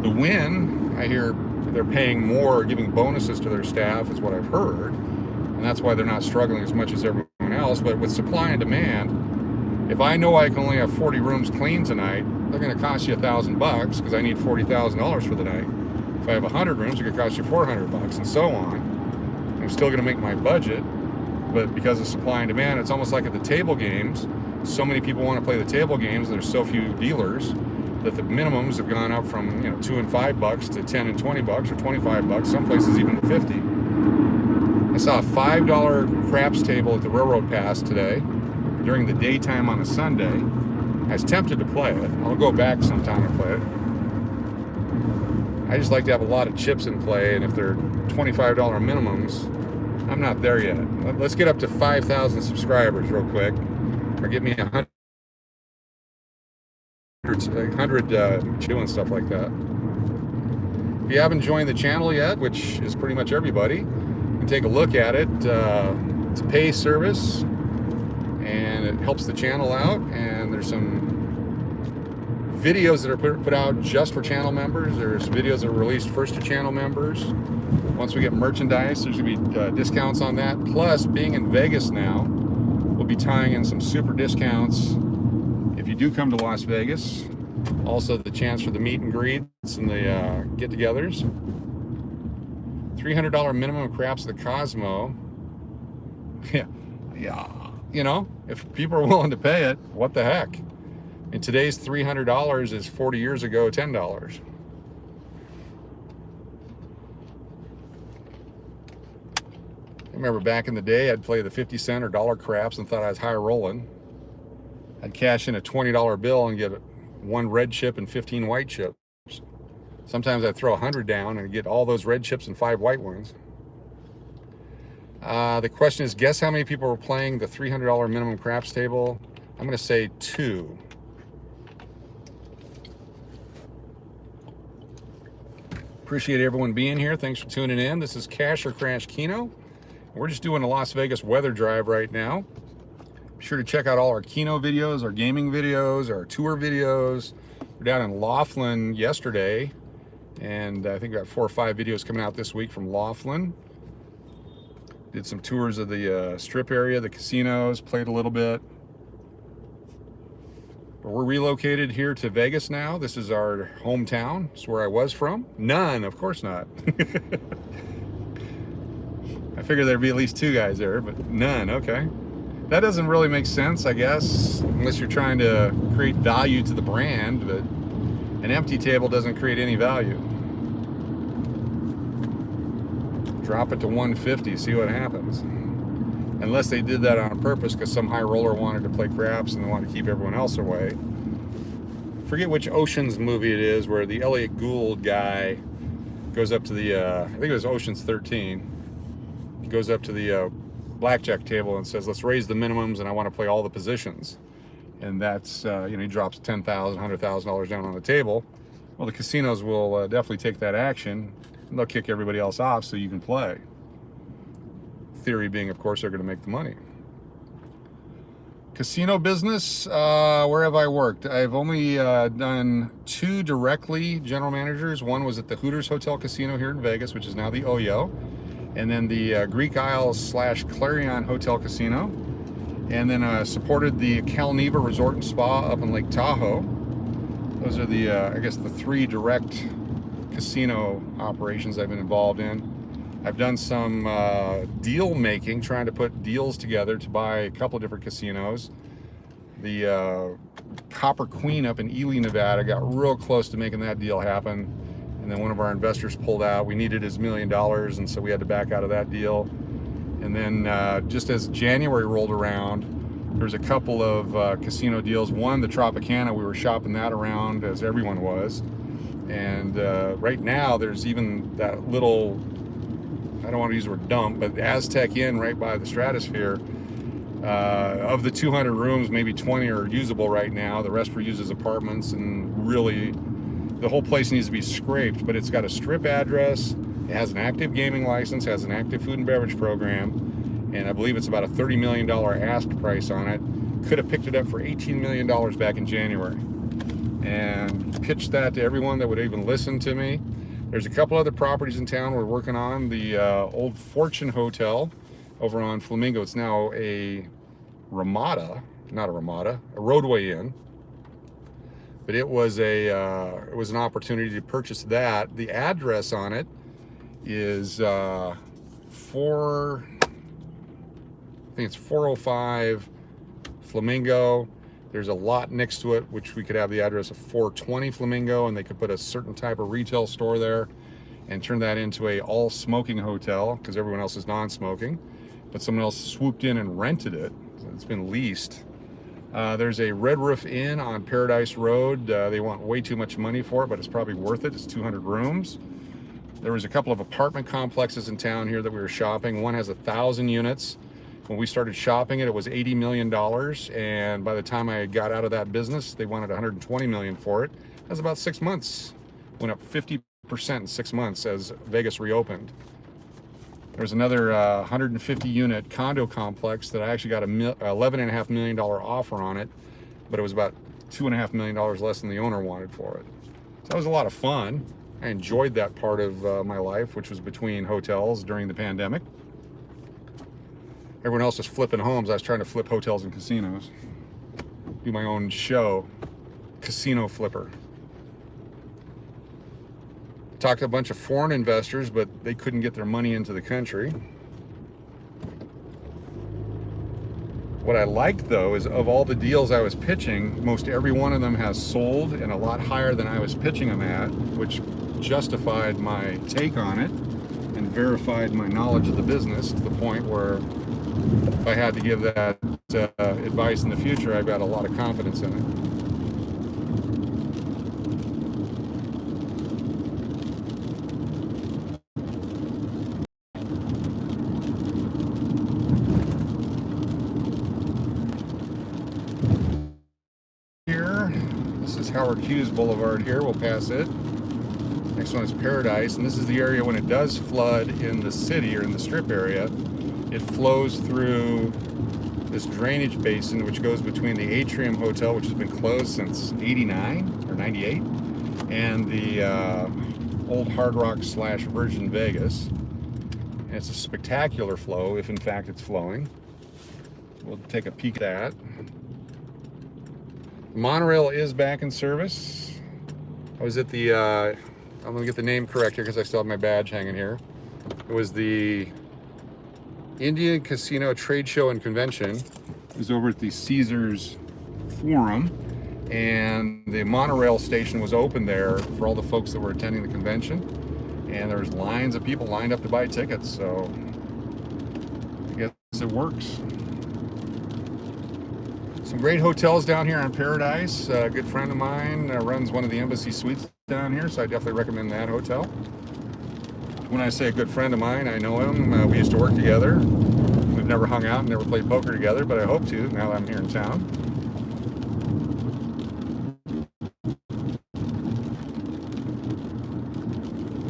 The Wynn, I hear they're paying more, giving bonuses to their staff, is what I've heard. And that's why they're not struggling as much as everyone else. But with supply and demand, if I know I can only have 40 rooms cleaned tonight, they're going to cost you $1,000 because I need $40,000 for the night. If I have 100 rooms, it could cost you $400 and so on. I'm still going to make my budget, but because of supply and demand, it's almost like at the table games. So many people want to play the table games, and there's so few dealers that the minimums have gone up from $2 and $5 to $10 and $20 or $25. Some places even 50. I saw a $5 craps table at the Railroad Pass today during the daytime on a Sunday. I was tempted to play it. I'll go back sometime and play it. I just like to have a lot of chips in play, and if they're $25 minimums, I'm not there yet. Let's get up to 5,000 subscribers real quick, or get me 100 doing stuff like that. If you haven't joined the channel yet, which is pretty much everybody, you can take a look at it. It's a pay service, and it helps the channel out, and there's some videos that are put out just for channel members. There's videos that are released first to channel members. Once we get merchandise, there's going to be discounts on that. Plus, being in Vegas now, we'll be tying in some super discounts if you do come to Las Vegas. Also, the chance for the meet and greets and the get-togethers. $300 minimum craps at the Cosmo. Yeah. You know, if people are willing to pay it, what the heck? And today's $300 is 40 years ago $10. I remember back in the day, I'd play the 50 cent or dollar craps and thought I was high rolling. I'd cash in a $20 bill and get 1 red chip and 15 white chips. Sometimes I'd throw 100 down and get all those red chips and 5 white ones. The question is, guess how many people were playing the $300 minimum craps table? I'm going to say 2. Appreciate everyone being here. Thanks for tuning in. This is Cash or Crash Keno. We're just doing a Las Vegas weather drive right now. Be sure to check out all our Keno videos, our gaming videos, our tour videos. We're down in Laughlin yesterday, and I think we got 4 or 5 videos coming out this week from Laughlin. Did some tours of the strip area, the casinos, played a little bit. But we're relocated here to Vegas now. This is our hometown. It's where I was from. None, of course not. I figured there'd be at least 2 guys there, but none, okay. That doesn't really make sense, I guess, unless you're trying to create value to the brand, but an empty table doesn't create any value. Drop it to 150, see what happens. Unless they did that on purpose because some high roller wanted to play craps and they wanted to keep everyone else away. Forget which Ocean's movie it is where the Elliot Gould guy goes up to the, I think it was Ocean's 13. He goes up to the blackjack table and says, let's raise the minimums and I want to play all the positions. And that's, you know, he drops $10,000, $100,000 down on the table. Well, the casinos will definitely take that action. And they'll kick everybody else off so you can play. Theory being, of course, they're going to make the money. Casino business, where have I worked? I've only done 2 directly general managers. One was at the Hooters Hotel Casino here in Vegas, which is now the Oyo. And then the Greek Isles / Clarion Hotel Casino. And then supported the Calneva Resort and Spa up in Lake Tahoe. Those are the, I guess, the 3 direct casino operations I've been involved in. I've done some deal making, trying to put deals together to buy a couple of different casinos. The Copper Queen up in Ely, Nevada, got real close to making that deal happen. And then one of our investors pulled out. We needed his $1 million, and so we had to back out of that deal. And then just as January rolled around, there's a couple of casino deals. One, the Tropicana, we were shopping that around as everyone was. And right now, there's even that little, I don't want to use the word dump, but Aztec Inn right by the Stratosphere. Of the 200 rooms, maybe 20 are usable right now. The rest were used as apartments, and really, the whole place needs to be scraped. But it's got a strip address. It has an active gaming license, has an active food and beverage program, and I believe it's about a $30 million ask price on it. Could have picked it up for $18 million back in January. And pitched that to everyone that would even listen to me. There's a couple other properties in town we're working on. The old Fortune Hotel over on Flamingo. It's now a Ramada, not a Ramada, a Roadway Inn. But it was an opportunity to purchase that. The address on it is I think it's 405 Flamingo. There's a lot next to it, which we could have the address of 420 Flamingo, and they could put a certain type of retail store there and turn that into a all smoking hotel because everyone else is non-smoking. But someone else swooped in and rented it. So it's been leased. There's a Red Roof Inn on Paradise Road. They want way too much money for it, but it's probably worth it. It's 200 rooms. There was a couple of apartment complexes in town here that we were shopping. One has 1,000 units. When we started shopping it, it was $80 million. And by the time I got out of that business, they wanted $120 million for it. That was about 6 months. Went up 50% in 6 months as Vegas reopened. There was another 150 unit condo complex that I actually got a $11.5 million offer on it, but it was about $2.5 million less than the owner wanted for it. So that was a lot of fun. I enjoyed that part of my life, which was between hotels during the pandemic. Everyone else was flipping homes. I was trying to flip hotels and casinos. Do my own show, Casino Flipper. Talked to a bunch of foreign investors, but they couldn't get their money into the country. What I liked, though, is of all the deals I was pitching, most every one of them has sold and a lot higher than I was pitching them at, which justified my take on it and verified my knowledge of the business to the point where if I had to give that advice in the future, I've got a lot of confidence in it. This is Howard Hughes Boulevard here. We'll pass it. Next one is Paradise, and this is the area when it does flood in the city or in the strip area, it flows through this drainage basin which goes between the Atrium Hotel, which has been closed since 89 or 98, and the old Hard Rock / Virgin Vegas. And it's a spectacular flow, if in fact it's flowing. We'll take a peek at that. Monorail is back in service. I was at the, I'm gonna get the name correct here because I still have my badge hanging here. It was the Indian Casino Trade Show and Convention. It was over at the Caesars Forum, and the monorail station was open there for all the folks that were attending the convention. And there was lines of people lined up to buy tickets, so I guess it works. Some great hotels down here on Paradise. A good friend of mine runs one of the Embassy Suites down here, so I definitely recommend that hotel. When I say a good friend of mine, I know him. We used to work together. We've never hung out and never played poker together, but I hope to now that I'm here in town.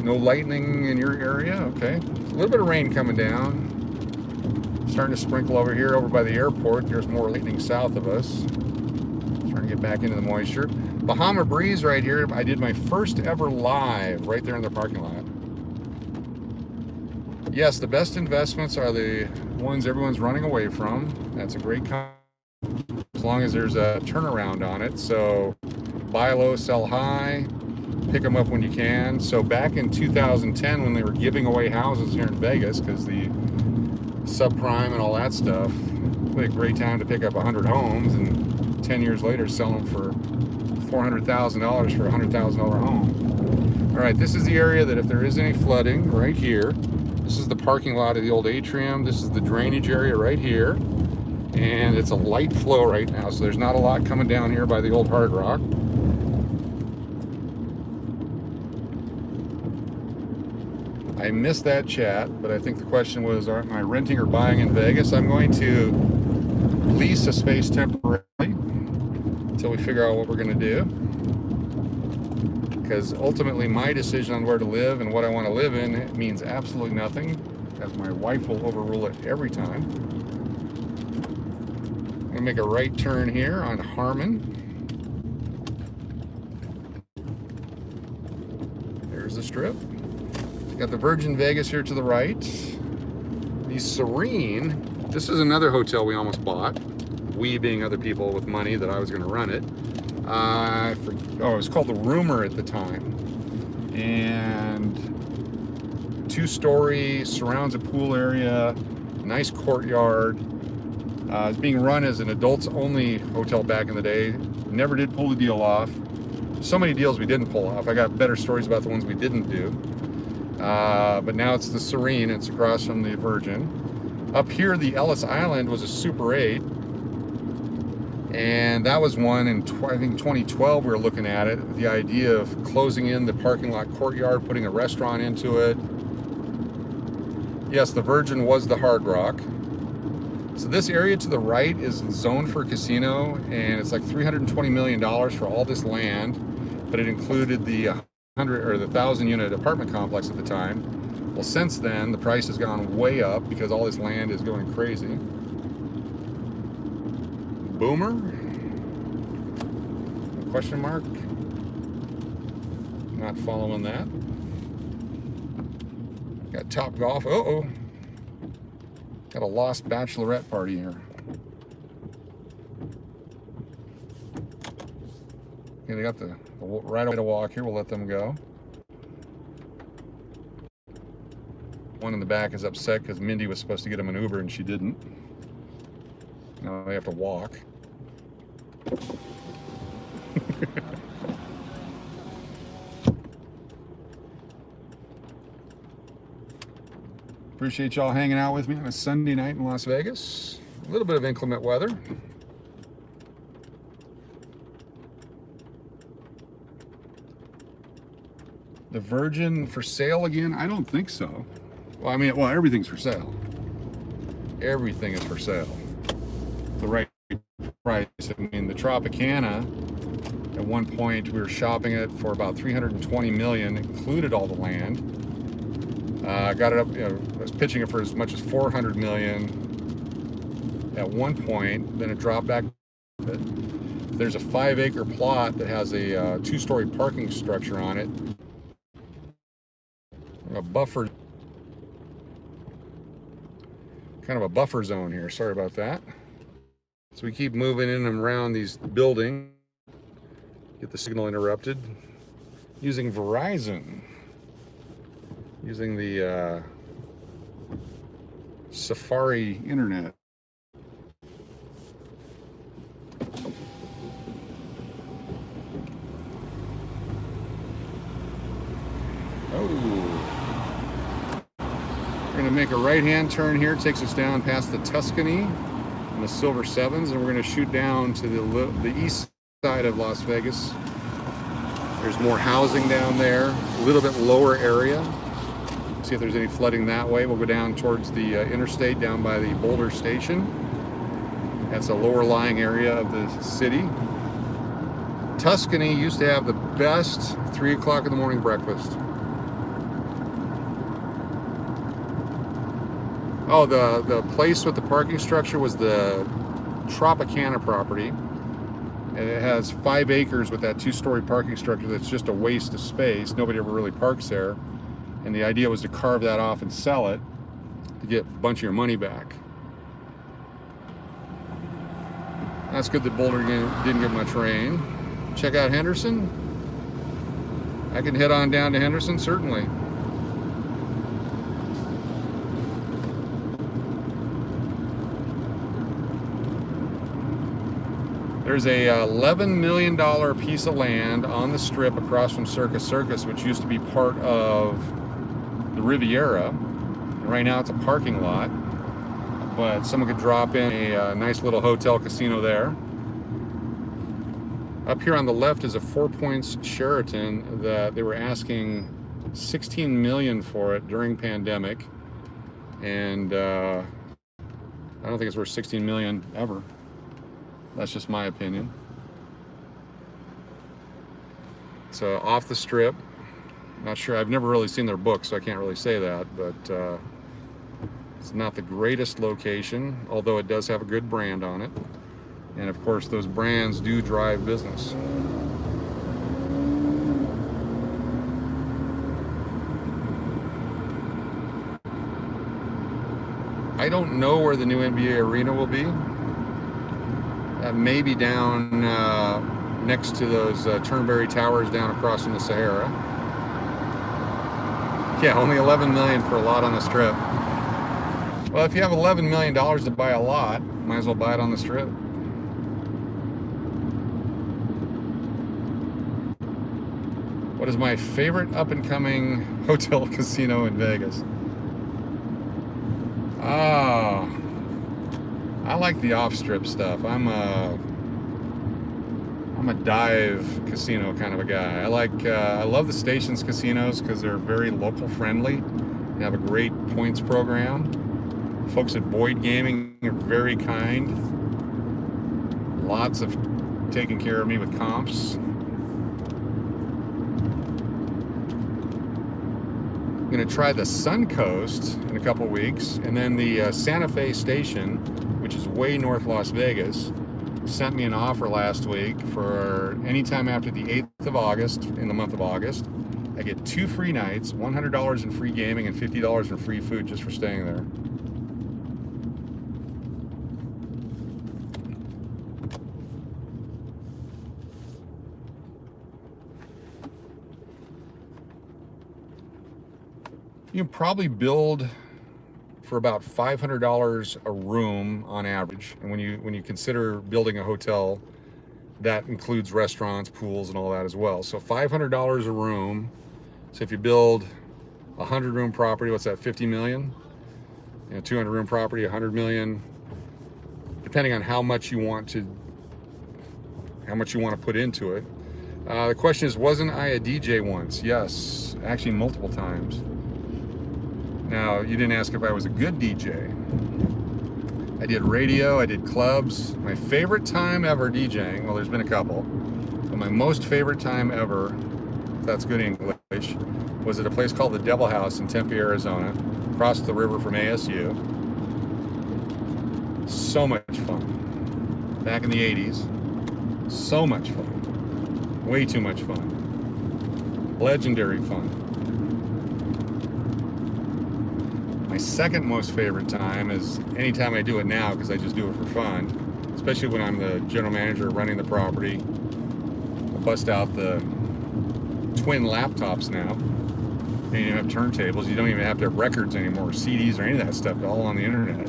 No lightning in your area? Okay. A little bit of rain coming down. Starting to sprinkle over here, over by the airport. There's more lightning south of us. Trying to get back into the moisture. Bahama Breeze right here. I did my first ever live right there in the parking lot. Yes, the best investments are the ones everyone's running away from. That's a great as long as there's a turnaround on it. So buy low, sell high, pick them up when you can. So back in 2010 when they were giving away houses here in Vegas because the subprime and all that stuff, what a great time to pick up 100 homes and 10 years later sell them for $400,000 for a $100,000 home. All right, this is the area that if there is any flooding right here, this is the parking lot of the old Atrium. This is the drainage area right here. And it's a light flow right now, so there's not a lot coming down here by the old Hard Rock. I missed that chat, but I think the question was, am I renting or buying in Vegas? I'm going to lease a space temporarily until we figure out what we're going to do. Because ultimately my decision on where to live and what I want to live in means absolutely nothing, as my wife will overrule it every time. I'm going to make a right turn here on Harmon. There's the strip. Got the Virgin Vegas here to the right. The Serene. This is another hotel we almost bought. We being other people with money that I was going to run it. It was called the Rumor at the time. And 2-story, surrounds a pool area, nice courtyard. It's being run as an adults-only hotel back in the day. Never did pull the deal off. So many deals we didn't pull off. I got better stories about the ones we didn't do. But now it's the Serene. It's across from the Virgin. Up here, the Ellis Island was a Super 8. And that was one in, I think, 2012 we were looking at it. The idea of closing in the parking lot courtyard, putting a restaurant into it. Yes, the Virgin was the Hard Rock. So this area to the right is zoned for a casino, and it's like $320 million for all this land, but it included the 1,000 unit apartment complex at the time. Well, since then, the price has gone way up because all this land is going crazy. Boomer. Question mark. Not following that. Got Top Golf. Uh-oh. Got a lost bachelorette party here. Okay, they got the right way to walk here. We'll let them go. One in the back is upset because Mindy was supposed to get him an Uber and she didn't. Now they have to walk. Appreciate y'all hanging out with me on a Sunday night in Las Vegas. A little bit of inclement weather. The Virgin for sale again? I don't think so. Well, I mean, well, everything's for sale. Everything is for sale. The right price. I mean, the Tropicana, at one point we were shopping it for about $320 million, included all the land. Got it up, you know, I was pitching it for as much as $400 million at one point, then it dropped back a bit. There's a 5-acre plot that has a 2-story parking structure on it. A buffer, kind of a buffer zone here. Sorry about that. So we keep moving in and around these buildings. Get the signal interrupted. Using Verizon. Using the Safari internet. Oh. We're going to make a right-hand turn here. It takes us down past the Tuscany and the Silver Sevens, and we're going to shoot down to the east side of Las Vegas. There's more housing down there, a little bit lower area. See if there's any flooding that way. We'll go down towards the interstate down by the Boulder Station. That's a lower lying area of the city. Tuscany used to have the best 3 o'clock in the morning breakfast. Oh, the place with the parking structure was the Tropicana property. And it has 5 acres with that 2-story parking structure that's just a waste of space. Nobody ever really parks there. And the idea was to carve that off and sell it to get a bunch of your money back. That's good that Boulder didn't get much rain. Check out Henderson. I can head on down to Henderson, certainly. There's a $11 million piece of land on the strip across from Circus, which used to be part of the Riviera. And right now it's a parking lot, but someone could drop in a nice little hotel casino there. Up here on the left is a 4 Points Sheraton that they were asking $16 million for it during pandemic, and I don't think it's worth $16 million ever. That's just my opinion. So off the strip, not sure, I've never really seen their books, so I can't really say that, but it's not the greatest location, although it does have a good brand on it. And of course, those brands do drive business. I don't know where the new NBA arena will be. Maybe down next to those Turnberry Towers down across from the Sahara. Yeah, only $11 million for a lot on the strip. Well, if you have $11 million to buy a lot, might as well buy it on the strip. What is my favorite up-and-coming hotel casino in Vegas? Oh, I like the off-strip stuff. I'm a dive casino kind of a guy. I love the Stations casinos because they're very local friendly. They have a great points program. Folks at Boyd Gaming are very kind. Lots of taking care of me with comps. I'm going to try the Suncoast in a couple weeks, and then the Santa Fe Station, which is way north Las Vegas. sent me an offer last week for anytime after the 8th of August, in the month of August. I get 2 free nights, $100 in free gaming, and $50 in free food just for staying there. You can probably build for about $500 a room on average, and when you consider building a hotel, that includes restaurants, pools, and all that as well. So $500 a room. So if you build a 100-room property, what's that? 50 million. 200-room property, 100 million. Depending on how much you want to put into it. The question is, wasn't I a DJ once? Yes, actually multiple times. Now, you didn't ask if I was a good DJ. I did radio, I did clubs. My favorite time ever DJing, well, there's been a couple, but my most favorite time ever, if that's good English, was at a place called the Devil House in Tempe, Arizona, across the river from ASU. So much fun. Back in the 80s. So much fun. Way too much fun. Legendary fun. My second most favorite time is anytime I do it now, because I just do it for fun, especially when I'm the general manager running the property. I bust out the twin laptops now. And you have turntables. You don't even have to have records anymore, or CDs or any of that stuff, all on the internet.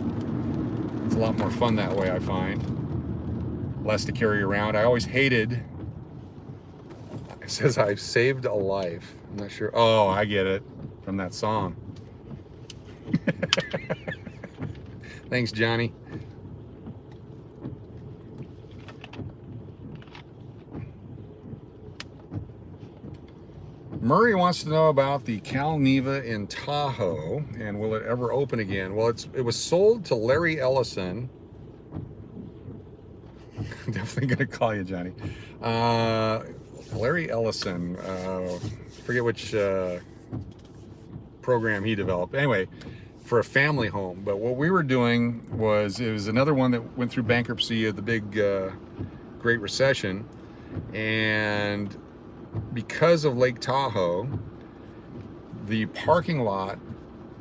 It's a lot more fun that way, I find. Less to carry around. I always hated, it says I've saved a life. I'm not sure. Oh, I get it from that song. Thanks, Johnny. Murray wants to know about the Cal Neva in Tahoe, and will it ever open again? Well, it was sold to Larry Ellison. I'm definitely going to call you, Johnny. Larry Ellison. Forget which program he developed. Anyway, for a family home. But what we were doing was, it was another one that went through bankruptcy of the big Great Recession, and because of Lake Tahoe, the parking lot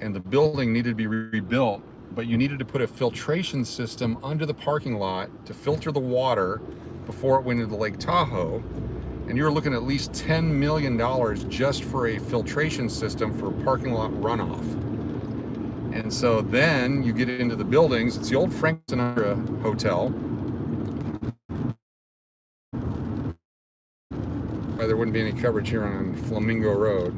and the building needed to be rebuilt, but you needed to put a filtration system under the parking lot to filter the water before it went into Lake Tahoe. And you were looking at least $10 million just for a filtration system for parking lot runoff. And so then you get into the buildings. It's the old Frank Sinatra Hotel. There wouldn't be any coverage here on Flamingo Road.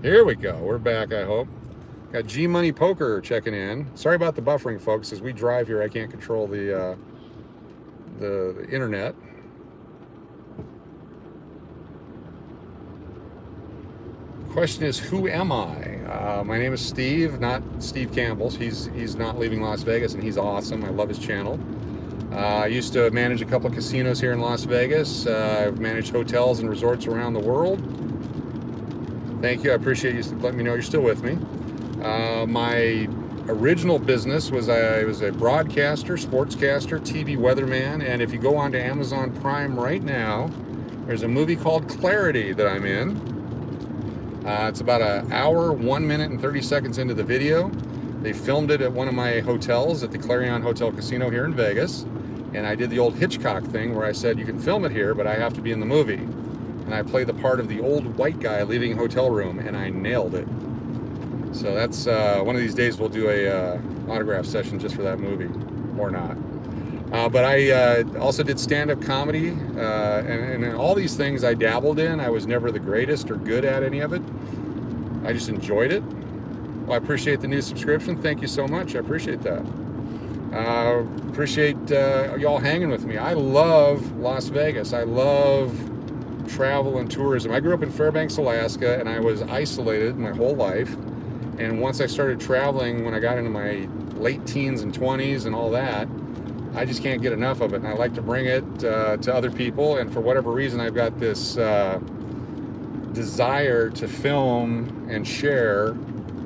Here we go. We're back, I hope. Got G Money Poker checking in. Sorry about the buffering, folks. As we drive here, I can't control the internet. Question is, who am I? My name is Steve, not Steve Campbell's. He's not leaving Las Vegas, and he's awesome. I love his channel. I used to manage a couple of casinos here in Las Vegas. I've managed hotels and resorts around the world. Thank you. I appreciate you letting me know you're still with me. My original business was I was a broadcaster, sportscaster, TV weatherman, and if you go onto Amazon Prime right now, there's a movie called Clarity that I'm in. It's about an hour, 1 minute, and 30 seconds into the video. They filmed it at one of my hotels at the Clarion Hotel Casino here in Vegas. And I did the old Hitchcock thing where I said, you can film it here, but I have to be in the movie. And I played the part of the old white guy leaving a hotel room, and I nailed it. So that's, one of these days we'll do a autograph session just for that movie, or not. But I also did stand-up comedy, and all these things I dabbled in. I was never the greatest or good at any of it. I just enjoyed it. Well, I appreciate the new subscription. Thank you so much. I appreciate that. Appreciate y'all hanging with me. I love Las Vegas. I love travel and tourism. I grew up in Fairbanks, Alaska, and I was isolated my whole life. And once I started traveling, when I got into my late teens and 20s and all that, I just can't get enough of it. And I like to bring it to other people. And for whatever reason, I've got this desire to film and share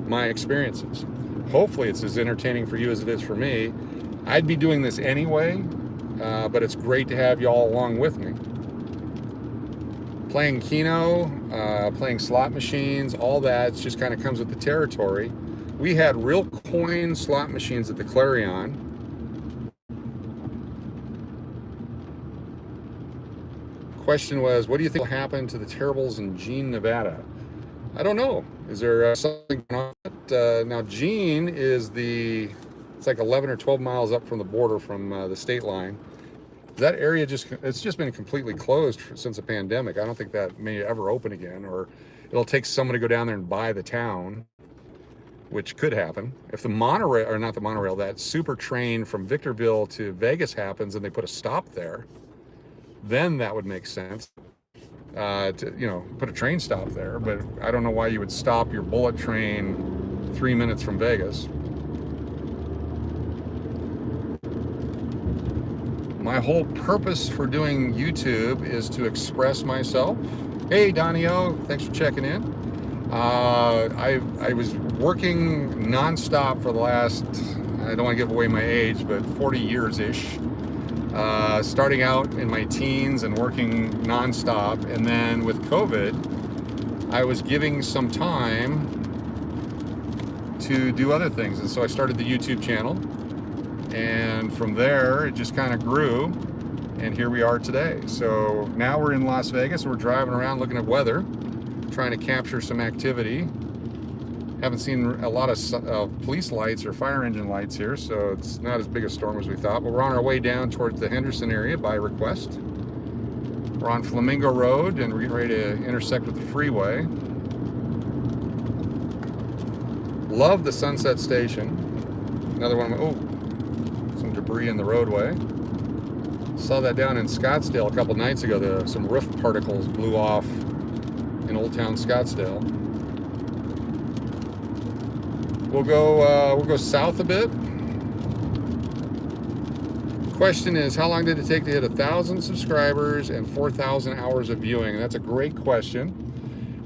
my experiences. Hopefully it's as entertaining for you as it is for me. I'd be doing this anyway, but it's great to have you all along with me. Playing Keno, playing slot machines, all that just kind of comes with the territory. We had real coin slot machines at the Clarion. Question was, what do you think will happen to the Terribles in Jean, Nevada? I don't know. Is there something going on? Now, Jean is it's like 11 or 12 miles up from the border from the state line. That area it's just been completely closed since the pandemic. I don't think that may ever open again, or it'll take someone to go down there and buy the town, which could happen. If the monorail, or not the monorail, that super train from Victorville to Vegas happens and they put a stop there, then that would make sense. To put a train stop there, but I don't know why you would stop your bullet train 3 minutes from Vegas. My whole purpose for doing YouTube is to express myself. Hey Donio, thanks for checking in. I was working nonstop for the last, I don't want to give away my age, but 40 years-ish. Starting out in my teens and working nonstop, and then with COVID, I was giving some time to do other things, and so I started the YouTube channel, and from there it just kind of grew, and here we are today. So now we're in Las Vegas, we're driving around looking at weather, trying to capture some activity. Haven't seen a lot of police lights or fire engine lights here, so it's not as big a storm as we thought, but we're on our way down towards the Henderson area by request. We're on Flamingo Road and we're getting ready to intersect with the freeway. Love the Sunset Station. Another one of some debris in the roadway. Saw that down in Scottsdale a couple nights ago. Some roof particles blew off in Old Town Scottsdale. We'll go south a bit. Question is, how long did it take to hit 1,000 subscribers and 4,000 hours of viewing? That's a great question.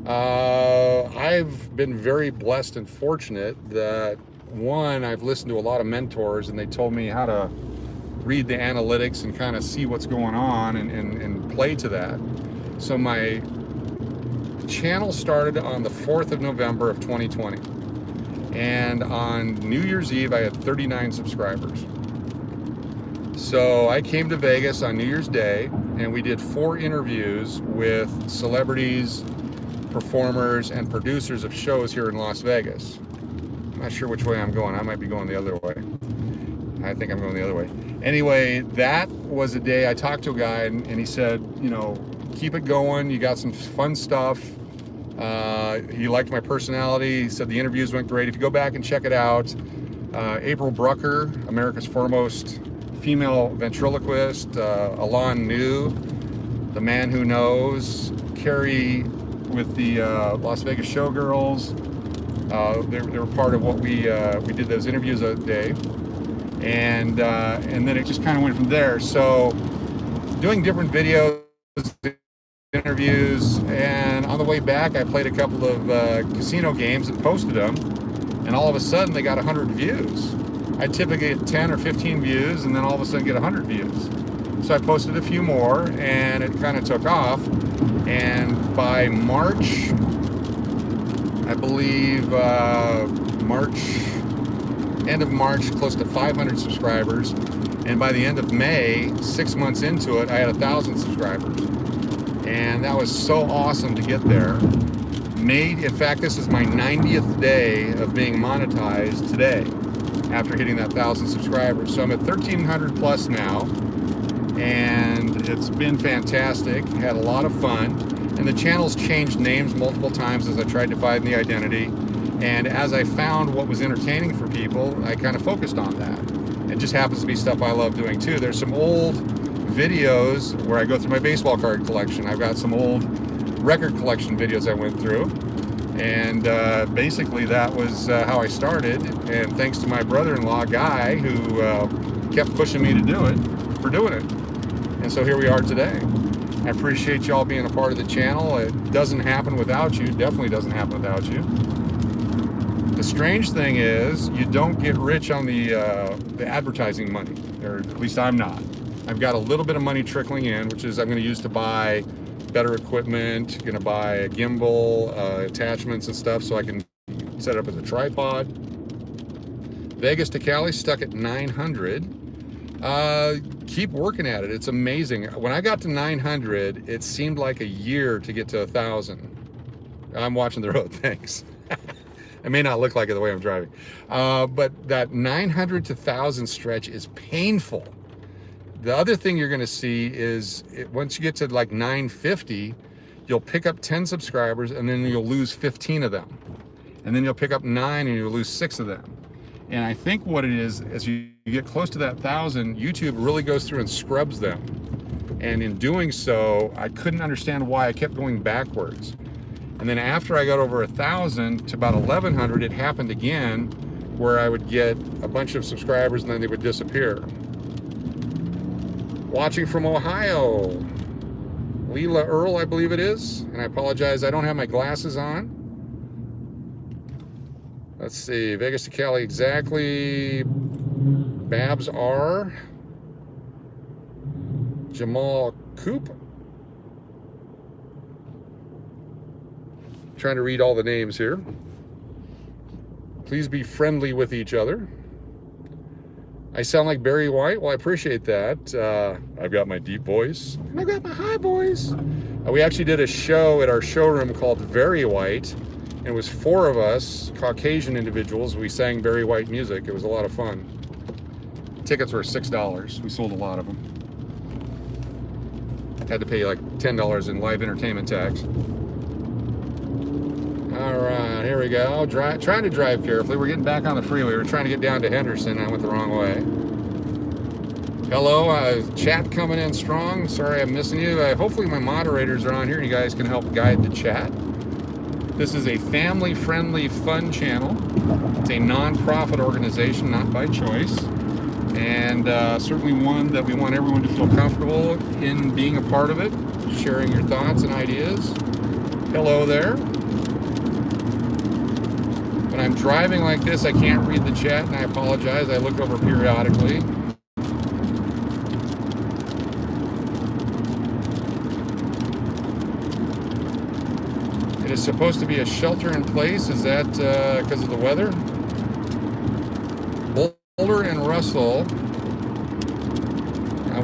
I've been very blessed and fortunate that, one, I've listened to a lot of mentors and they told me how to read the analytics and kind of see what's going on and play to that. So my channel started on the 4th of November of 2020. And on New Year's Eve, I had 39 subscribers. So I came to Vegas on New Year's Day, and we did 4 interviews with celebrities, performers, and producers of shows here in Las Vegas. I'm not sure which way I'm going. I might be going the other way. I think I'm going the other way. Anyway, that was a day I talked to a guy, and he said, keep it going. You got some fun stuff. He liked my personality. He said the interviews went great. If you go back and check it out, April Brucker, America's foremost female ventriloquist, Alon New, The Man Who Knows, Carrie with the Las Vegas Showgirls. They were part of what we did those interviews that day, and then it just kind of went from there. So doing different videos, interviews, and on the way back I played a couple of casino games and posted them, and all of a sudden they got 100 views. I typically get 10 or 15 views and then all of a sudden get 100 views. So I posted a few more and it kind of took off, and by March, I believe end of March, close to 500 subscribers, and by the end of May, 6 months into it, I had 1,000 subscribers. And that was so awesome to get there. In fact, this is my 90th day of being monetized today after hitting that 1,000 subscribers. So I'm at 1,300 plus now, and it's been fantastic. Had a lot of fun. And the channel's changed names multiple times as I tried to find the identity. And as I found what was entertaining for people, I kind of focused on that. It just happens to be stuff I love doing too. There's some old videos where I go through my baseball card collection. I've got some old record collection videos I went through, and basically that was how I started, and thanks to my brother-in-law Guy, who kept pushing me to do it, for doing it, and so here we are today. I appreciate y'all being a part of the channel. It doesn't happen without you. Definitely doesn't happen without you. The strange thing is you don't get rich on the advertising money, or at least I'm not. I've got a little bit of money trickling in, which is I'm going to use to buy better equipment, going to buy a gimbal, attachments and stuff so I can set it up as a tripod. Vegas to Cali stuck at 900. Keep working at it. It's amazing. When I got to 900, it seemed like a year to get to 1,000. I'm watching the road, thanks. It may not look like it the way I'm driving. But that 900 to 1,000 stretch is painful. The other thing you're going to see is once you get to like 950, you'll pick up 10 subscribers and then you'll lose 15 of them. And then you'll pick up 9 and you'll lose 6 of them. And I think what it is, as you get close to that 1,000, YouTube really goes through and scrubs them. And in doing so, I couldn't understand why I kept going backwards. And then after I got over 1,000 to about 1,100, it happened again, where I would get a bunch of subscribers and then they would disappear. Watching from Ohio, Leela Earl, I believe it is. And I apologize, I don't have my glasses on. Let's see, Vegas to Cali exactly. Babs R. Jamal Coop. Trying to read all the names here. Please be friendly with each other. I sound like Barry White. Well, I appreciate that. I've got my deep voice. And I've got my high voice. We actually did a show at our showroom called Very White. And it was 4 of us, Caucasian individuals. We sang Barry White music. It was a lot of fun. Tickets were $6. We sold a lot of them. Had to pay like $10 in live entertainment tax. All right, here we go. Trying to drive carefully. We're getting back on the freeway. We're trying to get down to Henderson. I went the wrong way. Hello, chat coming in strong. Sorry I'm missing you. Hopefully my moderators are on here and you guys can help guide the chat. This is a family-friendly, fun channel. It's a non-profit organization, not by choice. And certainly one that we want everyone to feel comfortable in being a part of it, sharing your thoughts and ideas. Hello there. When I'm driving like this, I can't read the chat, and I apologize. I look over periodically. It is supposed to be a shelter in place. Is that because of the weather? Boulder and Russell.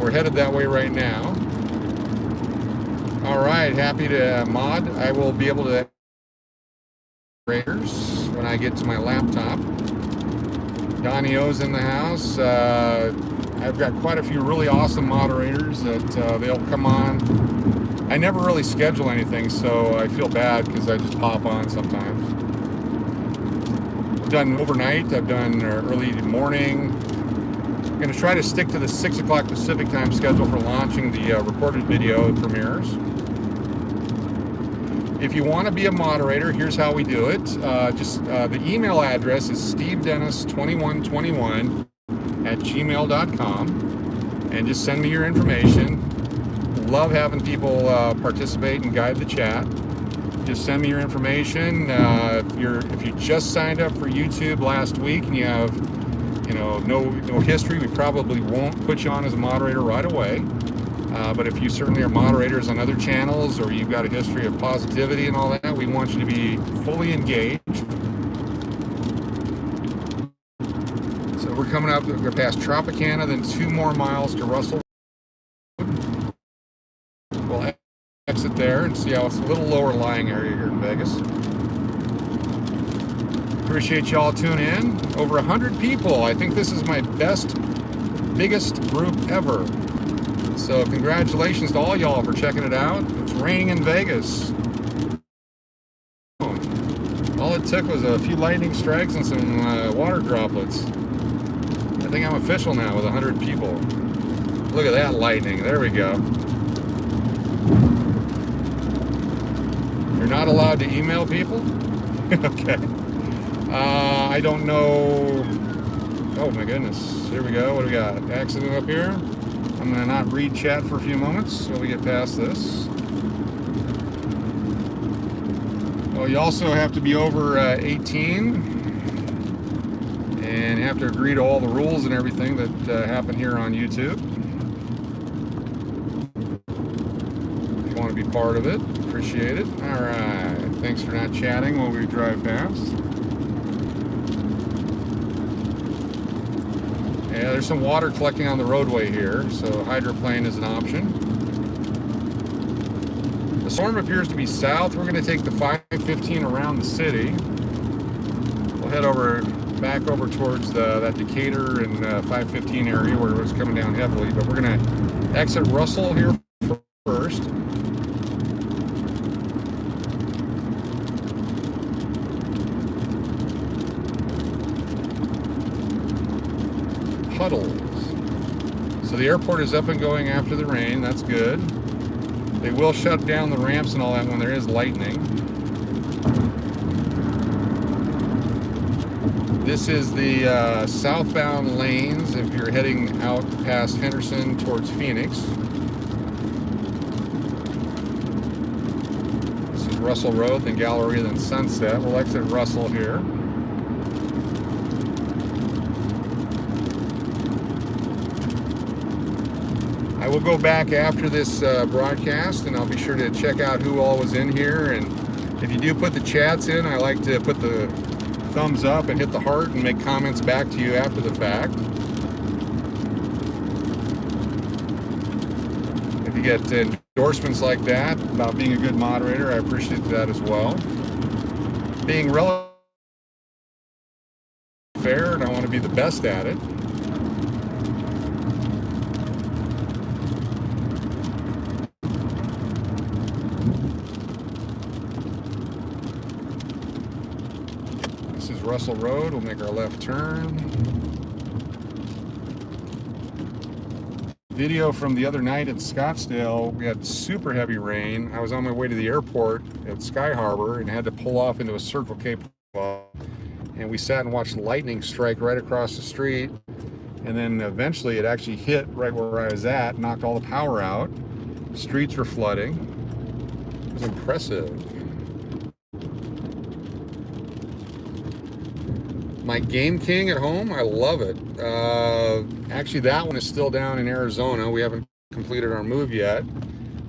We're headed that way right now. All right, happy to mod. I will be able to when I get to my laptop. Donnie O's in the house. I've got quite a few really awesome moderators that they'll come on. I never really schedule anything, so I feel bad because I just pop on sometimes. I've done overnight, I've done early morning. I'm going to try to stick to the 6 o'clock Pacific time schedule for launching the recorded video premieres. If you want to be a moderator, here's how we do it. The email address is stevedennis2121@gmail.com, and just send me your information. Love having people participate and guide the chat. Just send me your information. If you just signed up for YouTube last week and you have no history, we probably won't put you on as a moderator right away. But if you certainly are moderators on other channels, or you've got a history of positivity and all that, we want you to be fully engaged. So we're coming up, we're past Tropicana, then 2 more miles to Russell. We'll exit there and see how it's a little lower lying area here in Vegas. Appreciate y'all tuning in. Over 100 people. I think this is my biggest group ever. So congratulations to all y'all for checking it out. It's raining in Vegas. All it took was a few lightning strikes and some water droplets. I think I'm official now with 100 people. Look at that lightning. There we go. You're not allowed to email people? Okay. I don't know. Oh my goodness. Here we go. What do we got? Accident up here. I'm going to not read chat for a few moments so we get past this. Oh, you also have to be over 18. And you have to agree to all the rules and everything that happen here on YouTube. If you want to be part of it, appreciate it. All right, thanks for not chatting while we drive past. Yeah, there's some water collecting on the roadway here, so hydroplane is an option. The storm appears to be south. We're going to take the 515 around the city. We'll head back over towards that Decatur and 515 area where it's coming down heavily, but we're going to exit Russell here first. Puddles. So the airport is up and going after the rain. That's good. They will shut down the ramps and all that when there is lightning. This is the southbound lanes if you're heading out past Henderson towards Phoenix. This is Russell Road, then Galleria, then Sunset. We'll exit Russell here. I will go back after this broadcast, and I'll be sure to check out who all was in here. And if you do put the chats in, I like to put the thumbs up and hit the heart and make comments back to you after the fact. If you get endorsements like that about being a good moderator, I appreciate that as well. Being relatively fair, and I want to be the best at it. Russell Road, we'll make our left turn. Video from the other night in Scottsdale, we had super heavy rain. I was on my way to the airport at Sky Harbor and had to pull off into a Circle K, and we sat and watched lightning strike right across the street, and then eventually it actually hit right where I was at, knocked all the power out. Streets were flooding. It was impressive. My Game King at home, I love it. Actually, that one is still down in Arizona. We haven't completed our move yet.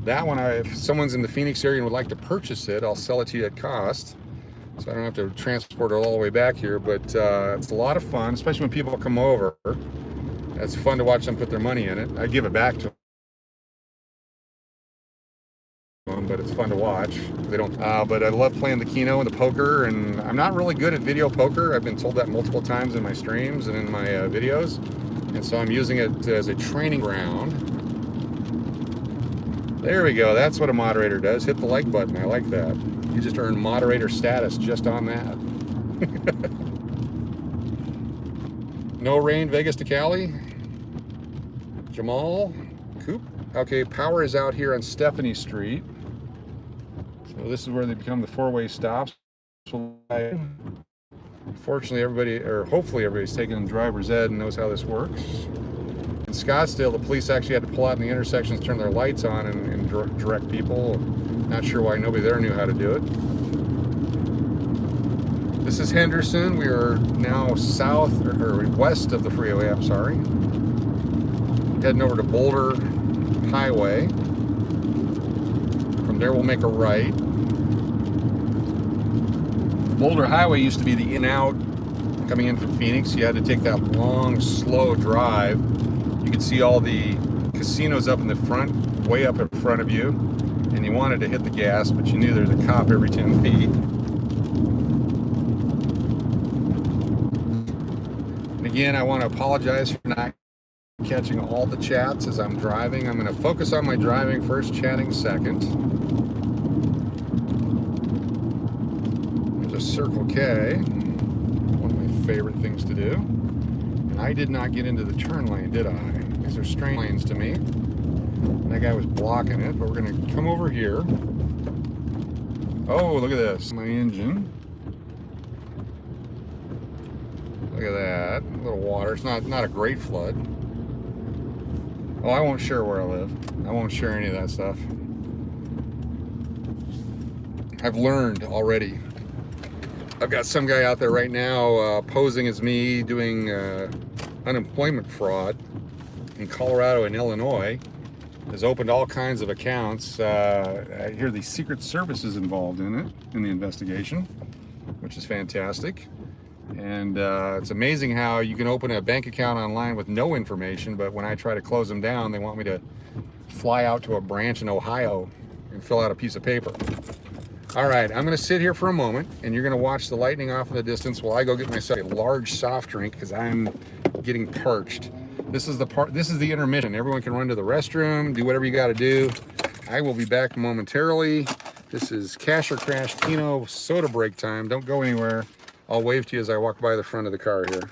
That one, if someone's in the Phoenix area and would like to purchase it, I'll sell it to you at cost. So I don't have to transport it all the way back here, but it's a lot of fun, especially when people come over. It's fun to watch them put their money in it. I give it back to them, but it's fun to watch. They don't. But I love playing the Keno and the poker, and I'm not really good at video poker. I've been told that multiple times in my streams and in my videos, and so I'm using it as a training ground. There we go. That's what a moderator does. Hit the like button. I like that. You just earned moderator status just on that. No rain, Vegas to Cali. Jamal, Coop. Okay, power is out here on Stephanie Street. So this is where they become the four-way stops. Fortunately, everybody, or hopefully everybody's taking driver's ed and knows how this works. In Scottsdale, the police actually had to pull out in the intersections, turn their lights on, and direct people. Not sure why nobody there knew how to do it. This is Henderson. We are now south, or west of the freeway, I'm sorry. Heading over to Boulder Highway. From there we'll make a right. Boulder Highway used to be the in-out coming in from Phoenix. You had to take that long, slow drive. You could see all the casinos up in the front, way up in front of you, and you wanted to hit the gas, but you knew there was a cop every 10 feet. And again, I want to apologize for not catching all the chats as I'm driving. I'm going to focus on my driving first, chatting second. There's a Circle K, one of my favorite things to do. And I did not get into the turn lane, did I? These are strange lanes to me. And that guy was blocking it, but we're going to come over here. Oh, look at this, my engine. Look at that, a little water. It's not a great flood. Oh, I won't share where I live. I won't share any of that stuff. I've learned already. I've got some guy out there right now posing as me doing unemployment fraud in Colorado and Illinois. Has opened all kinds of accounts. I hear the Secret Service is involved in it, in the investigation, which is fantastic. And it's amazing how you can open a bank account online with no information, but when I try to close them down, they want me to fly out to a branch in Ohio and fill out a piece of paper. All right, I'm gonna sit here for a moment and you're gonna watch the lightning off in the distance while I go get myself a large soft drink because I'm getting parched. This is the intermission. Everyone can run to the restroom, do whatever you gotta do. I will be back momentarily. This is Cash or Crash Keno soda break time. Don't go anywhere. I'll wave to you as I walk by the front of the car here.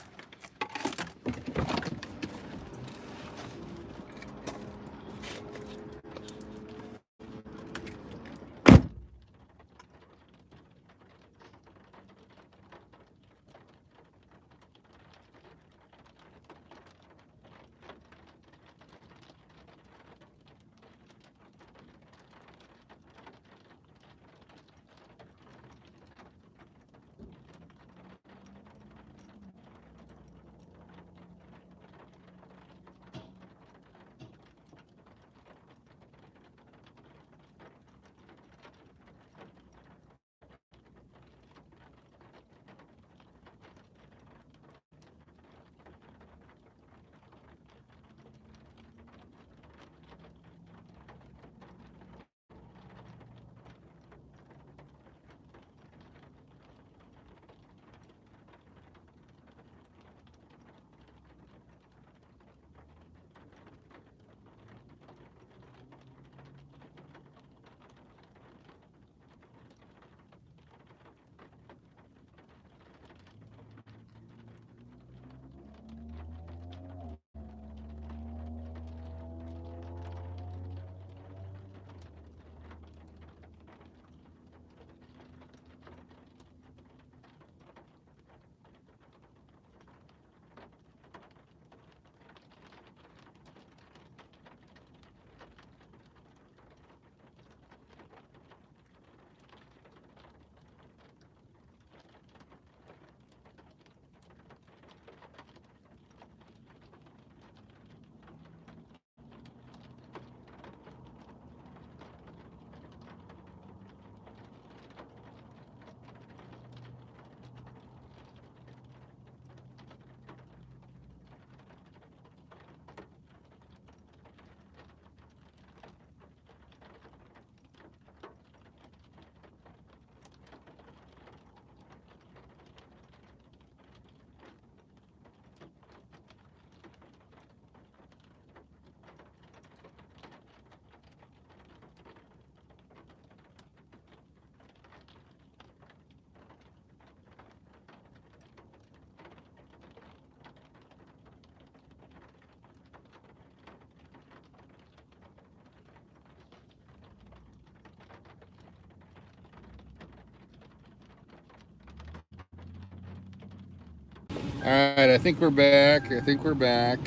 All right, I think we're back. We're back.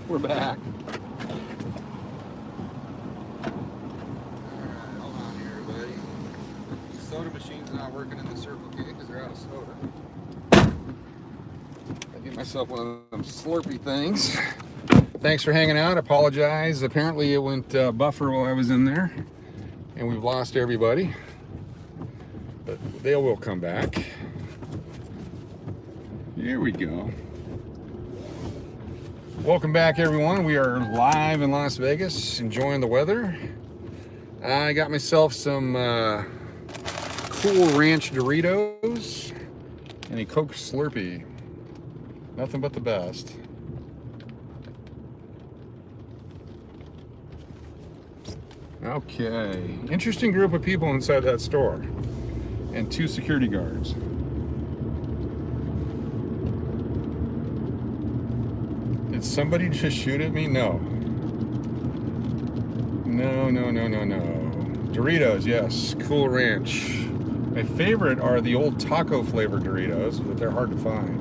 All right, hold on here, everybody. The soda machine's not working in the Circle K because they're out of soda. I get myself one of them Slurpee things. Thanks for hanging out. I apologize. Apparently it went buffer while I was in there, and we've lost everybody. But they will come back. Here we go. Welcome back, everyone. We are live in Las Vegas, enjoying the weather. I got myself some Cool Ranch Doritos and a Coke Slurpee. Nothing but the best. Okay, interesting group of people inside that store, and 2 security guards. Did somebody just shoot at me? No. No. Doritos, yes. Cool Ranch. My favorite are the old taco flavored Doritos, but they're hard to find.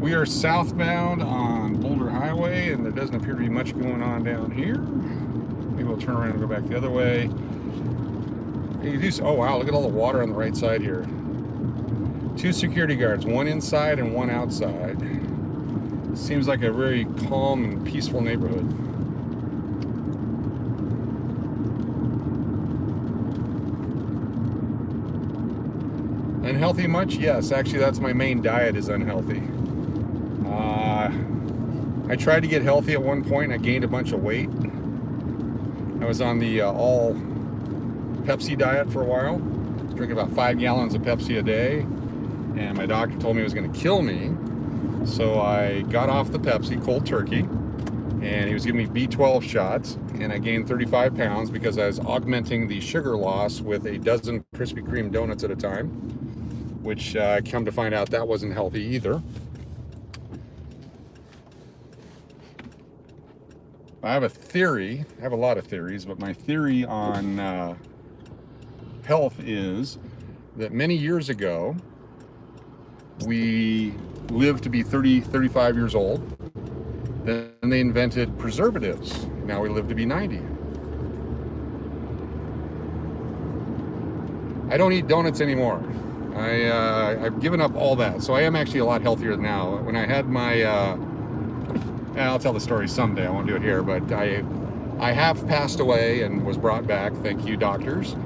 We are southbound on Boulder Highway, and there doesn't appear to be much going on down here. Maybe we'll turn around and go back the other way. Oh wow, look at all the water on the right side here. 2 security guards, one inside and one outside. Seems like a very calm and peaceful neighborhood. Unhealthy much? Yes, actually that's my main diet, is unhealthy. I tried to get healthy at one point. I gained a bunch of weight. I was on the all Pepsi diet for a while, drinking about 5 gallons of Pepsi a day, and my doctor told me it was going to kill me. So I got off the Pepsi cold turkey, and he was giving me B12 shots, and I gained 35 pounds because I was augmenting the sugar loss with a dozen Krispy Kreme donuts at a time, which I come to find out that wasn't healthy either. I have a theory. I have a lot of theories, but my theory on health is that many years ago, we lived to be 30, 35 years old. Then they invented preservatives. Now we live to be 90. I don't eat donuts anymore. I've given up all that. So I am actually a lot healthier now. When I had my... I'll tell the story someday, I won't do it here, but I have passed away and was brought back, thank you doctors,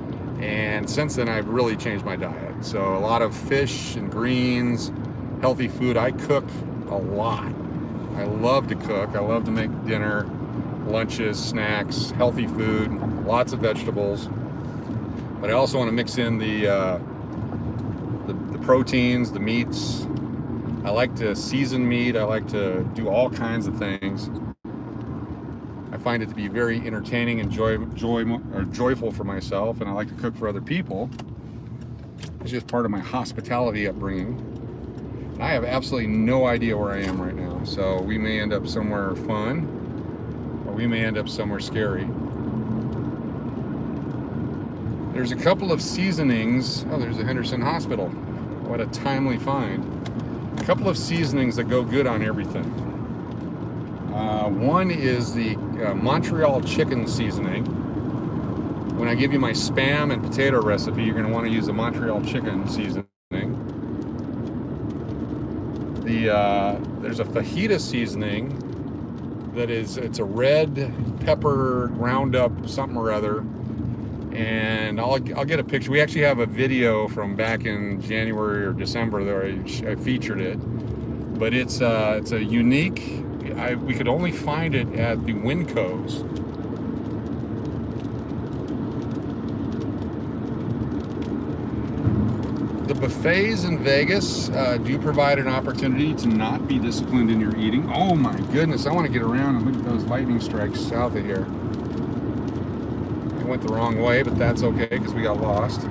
and since then I've really changed my diet. So a lot of fish and greens, healthy food. I cook a lot. I love to cook. I love to make dinner, lunches, snacks, healthy food, lots of vegetables, but I also want to mix in the proteins, the meats. I like to season meat. I like to do all kinds of things. I find it to be very entertaining and joyful for myself, and I like to cook for other people. It's just part of my hospitality upbringing. And I have absolutely no idea where I am right now, so we may end up somewhere fun, or we may end up somewhere scary. There's a couple of seasonings. Oh, there's a Henderson hospital. What a timely find. A couple of seasonings that go good on everything. One is the Montreal chicken seasoning. When I give you my Spam and potato recipe, you're going to want to use the Montreal chicken seasoning. There's a fajita seasoning that it's a red pepper ground up something or other, and I'll get a picture. We actually have a video from back in January or December that I featured it, but it's a unique. We could only find it at the Wincos. The buffets in Vegas do provide an opportunity to not be disciplined in your eating. Oh my goodness, I want to get around and look at those lightning strikes south of here. I went the wrong way, but that's okay because we got lost.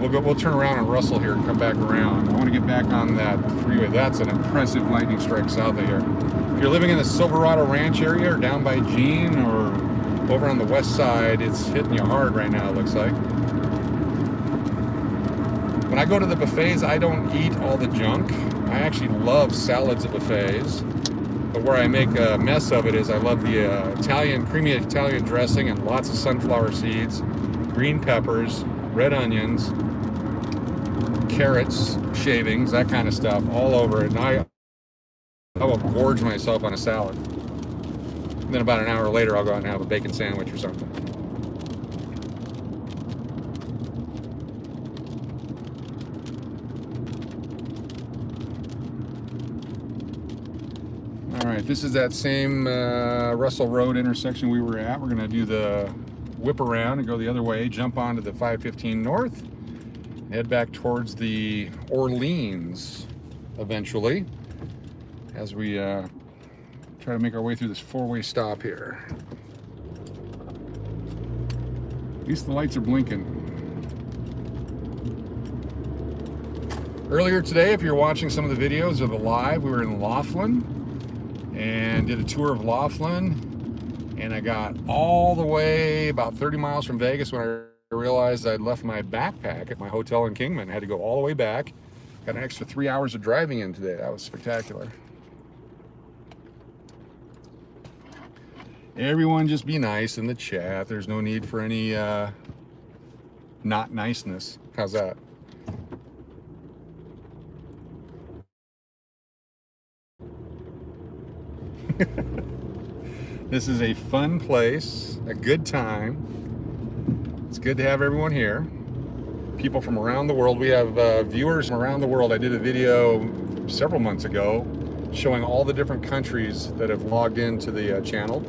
We'll turn around and Russell here and come back around. I want to get back on that freeway. That's an impressive lightning strike south of here. If you're living in the Silverado Ranch area or down by Jean or over on the west side, it's hitting you hard right now, it looks like. When I go to the buffets, I don't eat all the junk. I actually love salads at buffets. But where I make a mess of it is I love the creamy Italian dressing and lots of sunflower seeds, green peppers, red onions, carrots, shavings, that kind of stuff all over it. And I will gorge myself on a salad. And then about an hour later, I'll go out and have a bacon sandwich or something. All right, this is that same Russell Road intersection we were at. We're going to do the whip around and go the other way, jump onto the 515 North, and head back towards the Orleans eventually as we try to make our way through this four-way stop here. At least the lights are blinking. Earlier today, if you're watching some of the videos of the live, we were in Laughlin and did a tour of Laughlin, and I got all the way about 30 miles from Vegas when I realized I'd left my backpack at my hotel in Kingman. I had to go all the way back. Got an extra 3 hours of driving in today. That was spectacular. Everyone just be nice in the chat. There's no need for any not niceness. How's that? This is a fun place, a good time. It's good to have everyone here. People from around the world. We have viewers from around the world. I did a video several months ago showing all the different countries that have logged into the channel.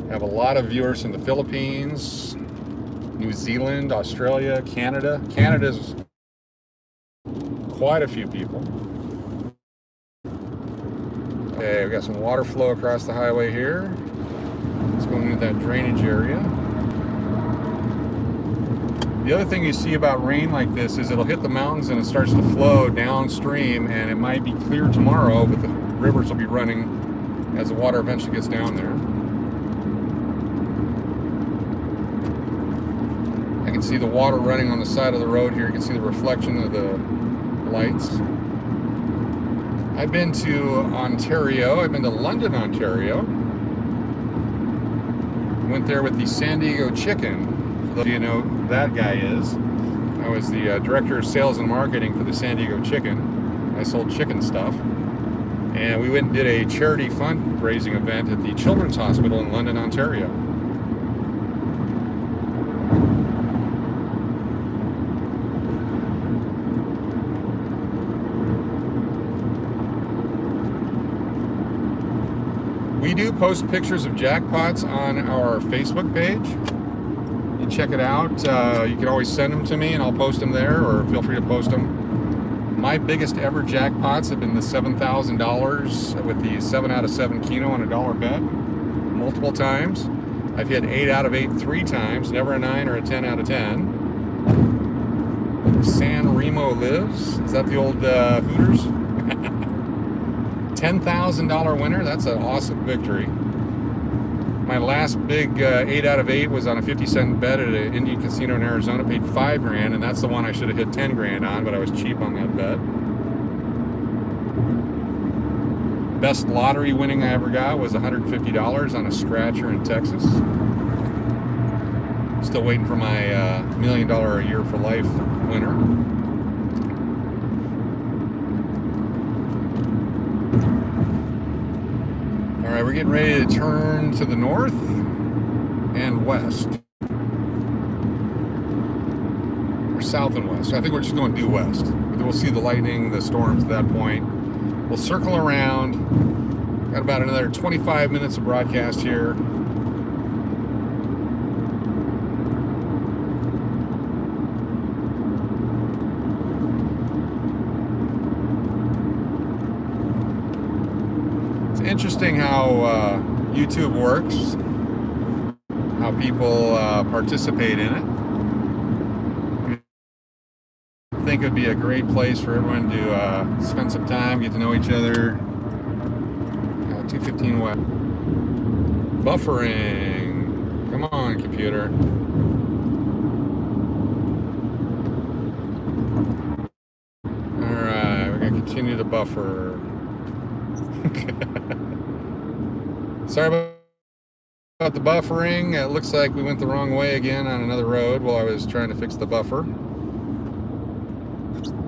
I have a lot of viewers from the Philippines, New Zealand, Australia, Canada. Canada's quite a few people. Okay, we got some water flow across the highway here. It's going into that drainage area. The other thing you see about rain like this is it'll hit the mountains and it starts to flow downstream, and it might be clear tomorrow, but the rivers will be running as the water eventually gets down there. I can see the water running on the side of the road here. You can see the reflection of the lights. I've been to Ontario. I've been to London, Ontario. Went there with the San Diego Chicken. For those of you know who that guy is. I was the director of sales and marketing for the San Diego Chicken. I sold chicken stuff. And we went and did a charity fundraising event at the Children's Hospital in London, Ontario. We do post pictures of jackpots on our Facebook page. You check it out. You can always send them to me and I'll post them there, or feel free to post them. My biggest ever jackpots have been the $7,000 with the 7 out of 7 Keno on a dollar bet, multiple times. I've hit 8 out of 8 3 times, never a 9 or a 10 out of 10. San Remo lives. Is that the old Hooters? $10,000 winner. That's an awesome victory. My last big 8 out of 8 was on a 50-cent bet at an Indian casino in Arizona. Paid $5 grand, and that's the one I should have hit 10 grand on, but I was cheap on that bet. Best lottery winning I ever got was $150 on a scratcher in Texas. Still waiting for my $1 million a year for life winner. All right, we're getting ready to turn to the north and west. Or south and west. I think we're just going due west. But we'll see the lightning, the storms at that point. We'll circle around. Got about another 25 minutes of broadcast here. Interesting how YouTube works, how people participate in it. I think it would be a great place for everyone to spend some time, get to know each other. 215 west. Buffering. Come on, computer. All right, we're going to continue to buffer. Sorry about the buffering. It looks like we went the wrong way again on another road while I was trying to fix the buffer.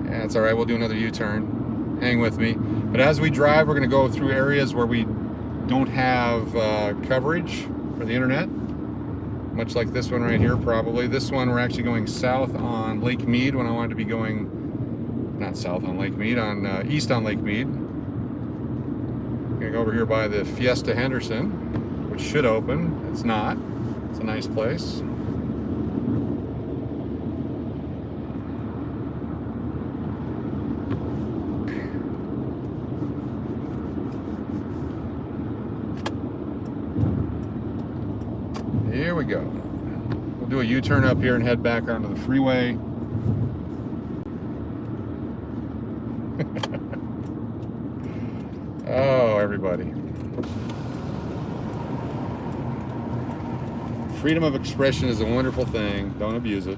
Yeah, it's all right. We'll do another U-turn. Hang with me. But as we drive, we're going to go through areas where we don't have coverage for the internet. Much like this one right here, probably. This one, we're actually going south on Lake Mead when I wanted to be going, not south on Lake Mead, on east on Lake Mead. Gonna go over here by the Fiesta Henderson, which should open. It's not. It's a nice place. Here we go. We'll do a U-turn up here and head back onto the freeway. Oh, everybody. Freedom of expression is a wonderful thing. Don't abuse it.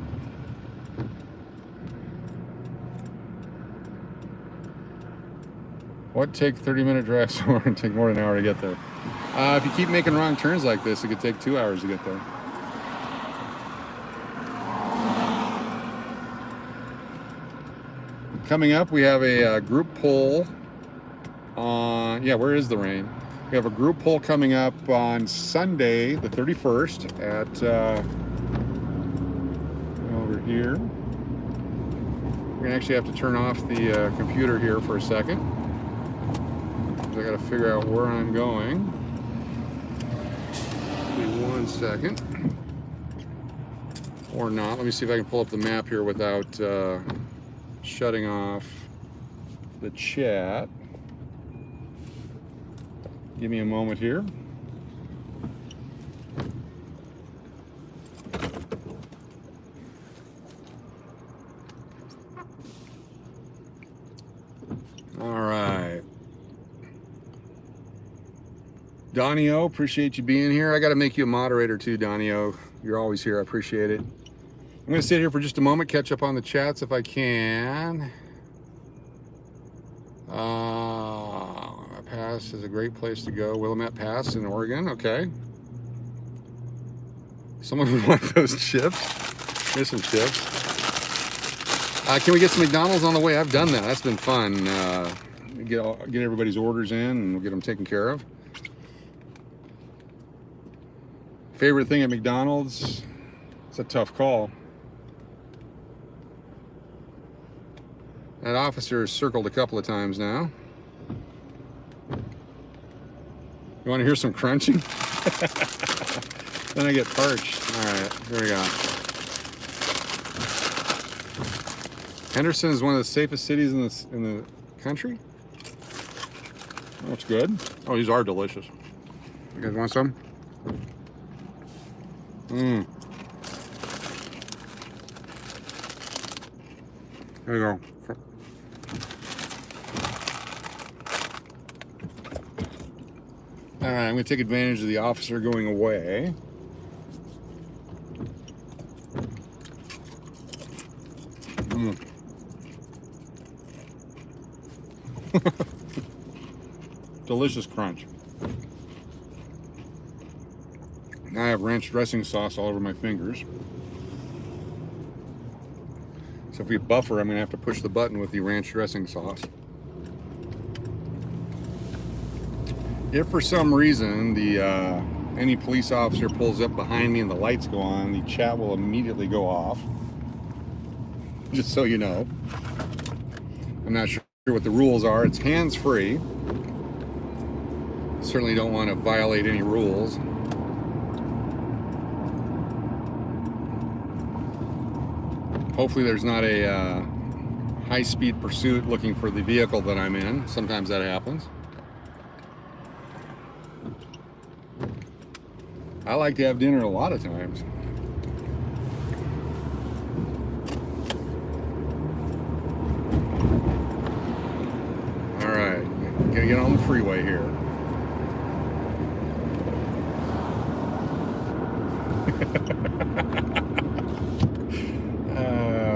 What take 30-minute drive somewhere and take more than an hour to get there? If you keep making wrong turns like this, it could take 2 hours to get there. Coming up, we have a group poll on, yeah, where is the rain? We have a group poll coming up on Sunday, the 31st at, over here. We're gonna actually have to turn off the computer here for a second. I gotta figure out where I'm going. Give me 1 second. Or not. Let me see if I can pull up the map here without shutting off the chat. Give me a moment here. All right. Donio, appreciate you being here. I got to make you a moderator too, Donio. You're always here. I appreciate it. I'm going to sit here for just a moment, catch up on the chats if I can. Pass is a great place to go. Willamette Pass in Oregon. Okay. Someone would want those chips. There's some chips. Can we get some McDonald's on the way? I've done that. That's been fun. Get everybody's orders in and we'll get them taken care of. Favorite thing at McDonald's? It's a tough call. That officer has circled a couple of times now. You want to hear some crunching? Then I get parched. All right, here we go. Henderson is one of the safest cities in the country. That's good. Oh, these are delicious. You guys want some? Mmm. There you go. All right, I'm going to take advantage of the officer going away. Delicious crunch. Now I have ranch dressing sauce all over my fingers. So if we buffer, I'm going to have to push the button with the ranch dressing sauce. If for some reason any police officer pulls up behind me and the lights go on, the chat will immediately go off. Just so you know. I'm not sure what the rules are. It's hands-free. Certainly don't want to violate any rules. Hopefully there's not a high-speed pursuit looking for the vehicle that I'm in. Sometimes that happens. I like to have dinner a lot of times. All right, gonna get on the freeway here.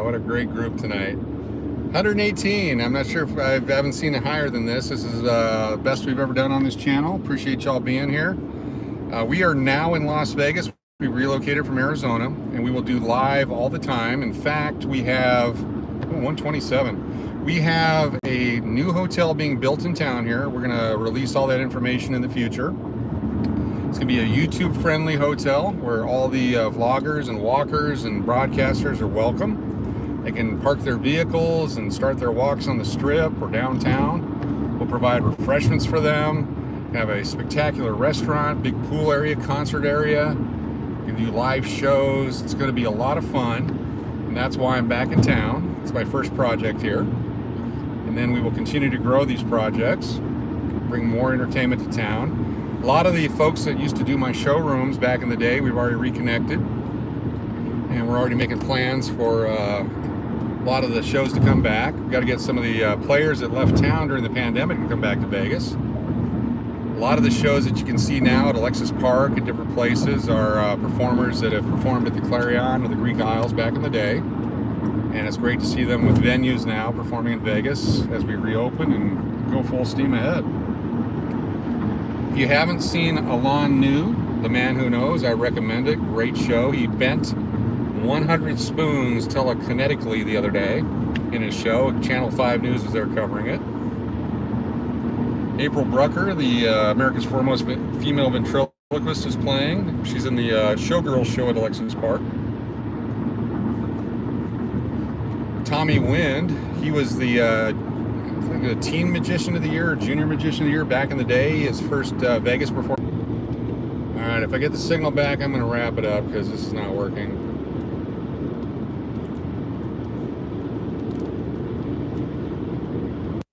What a great group tonight. 118. I'm not sure if I haven't seen it higher than this. This is the best we've ever done on this channel. Appreciate y'all being here. We are now in Las Vegas. We relocated from Arizona, and we will do live all the time. In fact, we have 127. We have a new hotel being built in town here. We're going to release all that information in the future. It's going to be a YouTube-friendly hotel where all the vloggers and walkers and broadcasters are welcome. They can park their vehicles and start their walks on the strip or downtown. We'll provide refreshments for them. Have a spectacular restaurant, big pool area, concert area. You can do live shows. It's going to be a lot of fun, and that's why I'm back in town. It's my first project here, and then we will continue to grow these projects, bring more entertainment to town. A lot of the folks that used to do my showrooms back in the day, we've already reconnected, and we're already making plans for a lot of the shows to come back. We've got to get some of the players that left town during the pandemic to come back to Vegas. A lot of the shows that you can see now at Alexis Park and different places are performers that have performed at the Clarion or the Greek Isles back in the day. And it's great to see them with venues now performing in Vegas as we reopen and go full steam ahead. If you haven't seen Alon New, The Man Who Knows, I recommend it. Great show. He bent 100 spoons telekinetically the other day in his show. Channel 5 News was there covering it. April Brucker, the America's Foremost Female Ventriloquist, is playing. She's in the Showgirls show at Alexis Park. Tommy Wind, he was the I think the teen magician of the year or junior magician of the year back in the day. His first Vegas performance. All right, if I get the signal back, I'm going to wrap it up because this is not working.